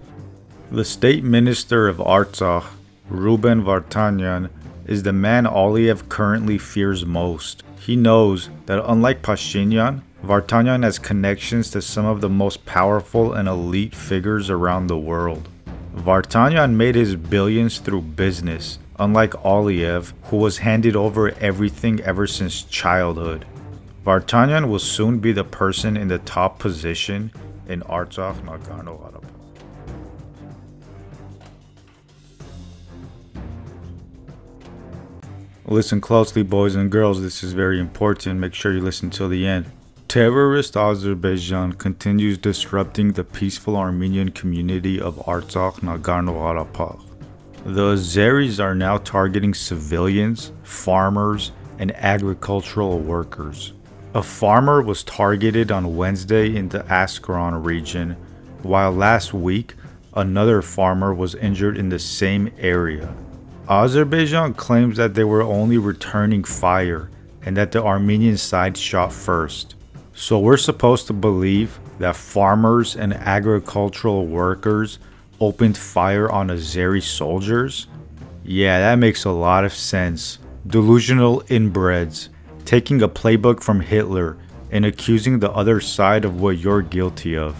The state minister of Artsakh, Ruben Vartanyan, is the man Aliyev currently fears most. He knows that unlike Pashinyan, Vartanyan has connections to some of the most powerful and elite figures around the world. Vartanyan made his billions through business, unlike Aliyev, who was handed over everything ever since childhood. Vartanyan will soon be the person in the top position in Artsakh, Nagorno-Karabakh. Listen closely, boys and girls, this is very important. Make sure you listen till the end. Terrorist Azerbaijan continues disrupting the peaceful Armenian community of Artsakh, Nagorno-Karabakh. The Azeris are now targeting civilians, farmers, and agricultural workers. A farmer was targeted on Wednesday in the Askeron region, while last week, another farmer was injured in the same area. Azerbaijan claims that they were only returning fire and that the Armenian side shot first. So we're supposed to believe that farmers and agricultural workers opened fire on Azeri soldiers? Yeah, that makes a lot of sense. Delusional inbreds, taking a playbook from Hitler and accusing the other side of what you're guilty of.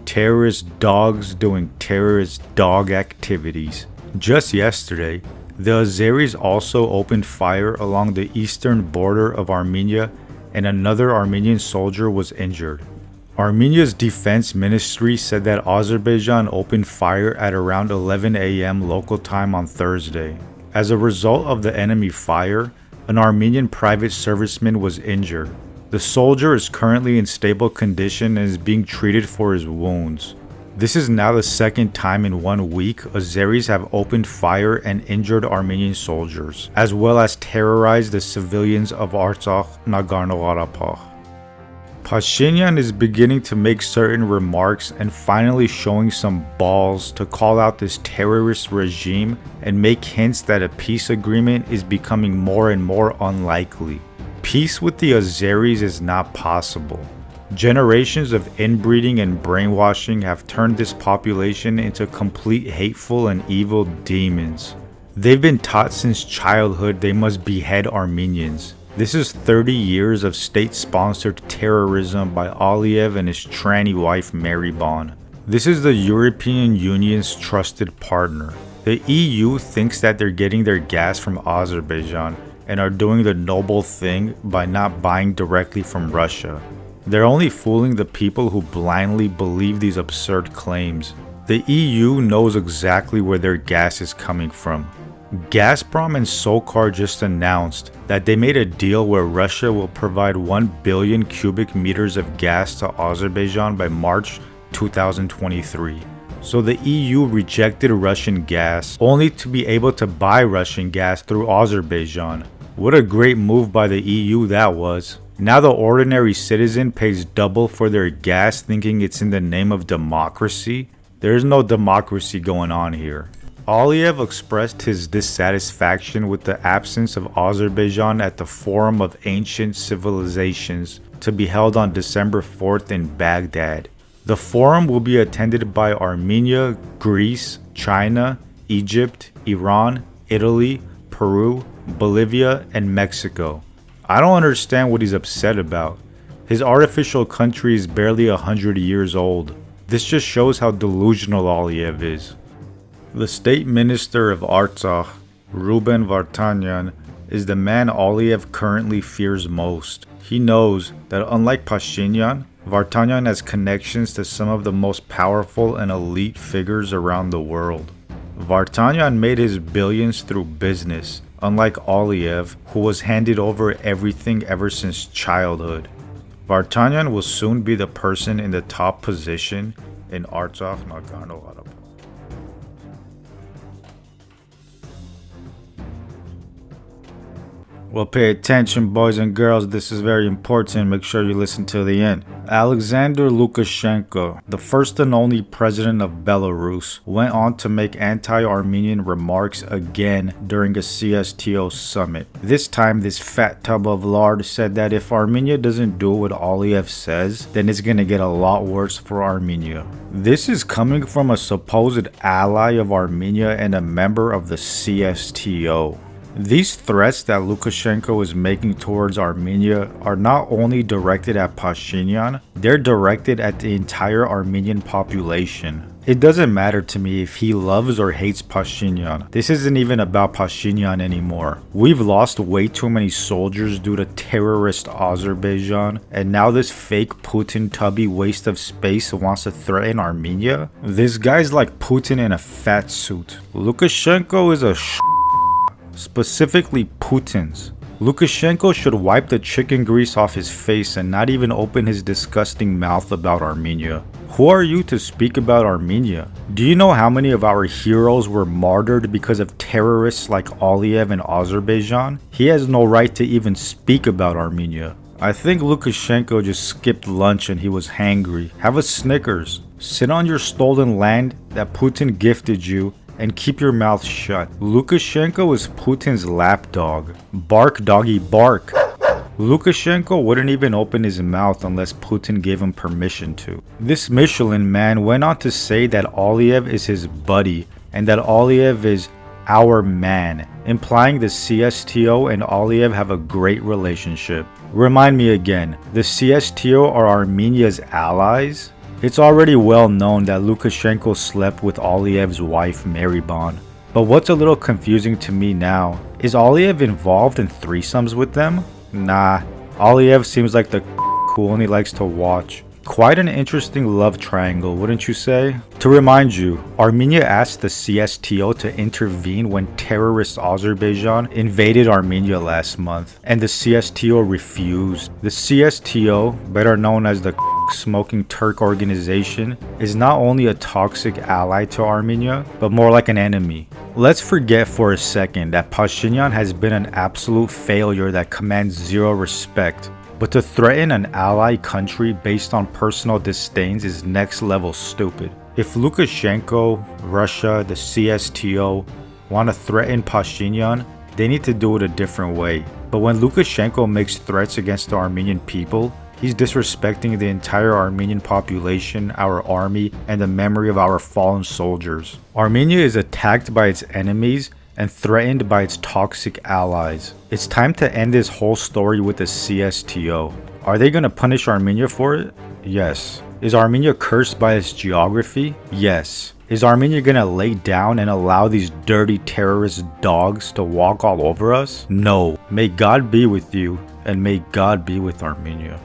Terrorist dogs doing terrorist dog activities. Just yesterday, the Azeris also opened fire along the eastern border of Armenia, and another Armenian soldier was injured. Armenia's defense ministry said that Azerbaijan opened fire at around 11 a.m. local time on Thursday. As a result of the enemy fire, an Armenian private serviceman was injured. The soldier is currently in stable condition and is being treated for his wounds. This is now the second time in 1 week Azeris have opened fire and injured Armenian soldiers, as well as terrorized the civilians of Artsakh, Nagorno-Karabakh. Pashinyan is beginning to make certain remarks and finally showing some balls to call out this terrorist regime and make hints that a peace agreement is becoming more and more unlikely. Peace with the Azeris is not possible. Generations of inbreeding and brainwashing have turned this population into complete hateful and evil demons. They've been taught since childhood they must behead Armenians. This is 30 years of state-sponsored terrorism by Aliyev and his tranny wife Maribon. This is the European Union's trusted partner. The EU thinks that they're getting their gas from Azerbaijan and are doing the noble thing by not buying directly from Russia. They're only fooling the people who blindly believe these absurd claims. The EU knows exactly where their gas is coming from. Gazprom and SOCAR just announced that they made a deal where Russia will provide 1 billion cubic meters of gas to Azerbaijan by March 2023. So the EU rejected Russian gas only to be able to buy Russian gas through Azerbaijan. What a great move by the EU that was. Now the ordinary citizen pays double for their gas thinking it's in the name of democracy. There's no democracy going on here. Aliyev expressed his dissatisfaction with the absence of Azerbaijan at the Forum of Ancient Civilizations to be held on December 4th in Baghdad. The forum will be attended by Armenia, Greece, China, Egypt, Iran, Italy, Peru, Bolivia, and Mexico. I don't understand what he's upset about. His artificial country is barely 100 years old. This just shows how delusional Aliyev is. The state minister of Artsakh, Ruben Vartanyan, is the man Aliyev currently fears most. He knows that unlike Pashinyan, Vartanyan has connections to some of the most powerful and elite figures around the world. Vartanyan made his billions through business, unlike Aliyev, who was handed over everything ever since childhood. Vartanyan will soon be the person in the top position in Artsakh, Nagorno-Karabakh. Well, pay attention, boys and girls. This is very important. Make sure you listen till the end. Alexander Lukashenko, the first and only president of Belarus, went on to make anti-Armenian remarks again during a CSTO summit. This time, this fat tub of lard said that if Armenia doesn't do what Aliyev says, then it's gonna get a lot worse for Armenia. This is coming from a supposed ally of Armenia and a member of the CSTO. These threats that Lukashenko is making towards Armenia are not only directed at Pashinyan, they're directed at the entire Armenian population. It doesn't matter to me if he loves or hates Pashinyan. This isn't even about Pashinyan anymore. We've lost way too many soldiers due to terrorist Azerbaijan, and now this fake Putin tubby waste of space wants to threaten Armenia? This guy's like Putin in a fat suit. Lukashenko is a specifically Putin's. Lukashenko should wipe the chicken grease off his face and not even open his disgusting mouth about Armenia. Who are you to speak about Armenia? Do you know how many of our heroes were martyred because of terrorists like Aliyev in Azerbaijan? He has no right to even speak about Armenia. I think Lukashenko just skipped lunch and he was hangry. Have a Snickers. Sit on your stolen land that Putin gifted you and keep your mouth shut. Lukashenko is Putin's lapdog. Bark, doggy, bark. Lukashenko wouldn't even open his mouth unless Putin gave him permission to. This Michelin man went on to say that Aliyev is his buddy and that Aliyev is our man, implying the CSTO and Aliyev have a great relationship. Remind me again, the CSTO are Armenia's allies? It's already well known that Lukashenko slept with Aliyev's wife Maribon. But what's a little confusing to me now, is Aliyev involved in threesomes with them? Nah, Aliyev seems like the who only likes to watch. Quite an interesting love triangle, wouldn't you say? To remind you, Armenia asked the CSTO to intervene when terrorist Azerbaijan invaded Armenia last month, and the CSTO refused. The CSTO, better known as the Smoking Turk organization, is not only a toxic ally to Armenia, but more like an enemy. Let's forget for a second that Pashinyan has been an absolute failure that commands zero respect. But to threaten an ally country based on personal disdains is next level stupid. If Lukashenko, Russia, the CSTO want to threaten Pashinyan, they need to do it a different way. But when Lukashenko makes threats against the Armenian people, he's disrespecting the entire Armenian population, our army, and the memory of our fallen soldiers. Armenia is attacked by its enemies and threatened by its toxic allies. It's time to end this whole story with the CSTO. Are they gonna punish Armenia for it? Yes. Is Armenia cursed by its geography? Yes. Is Armenia gonna lay down and allow these dirty terrorist dogs to walk all over us? No. May God be with you, and may God be with Armenia.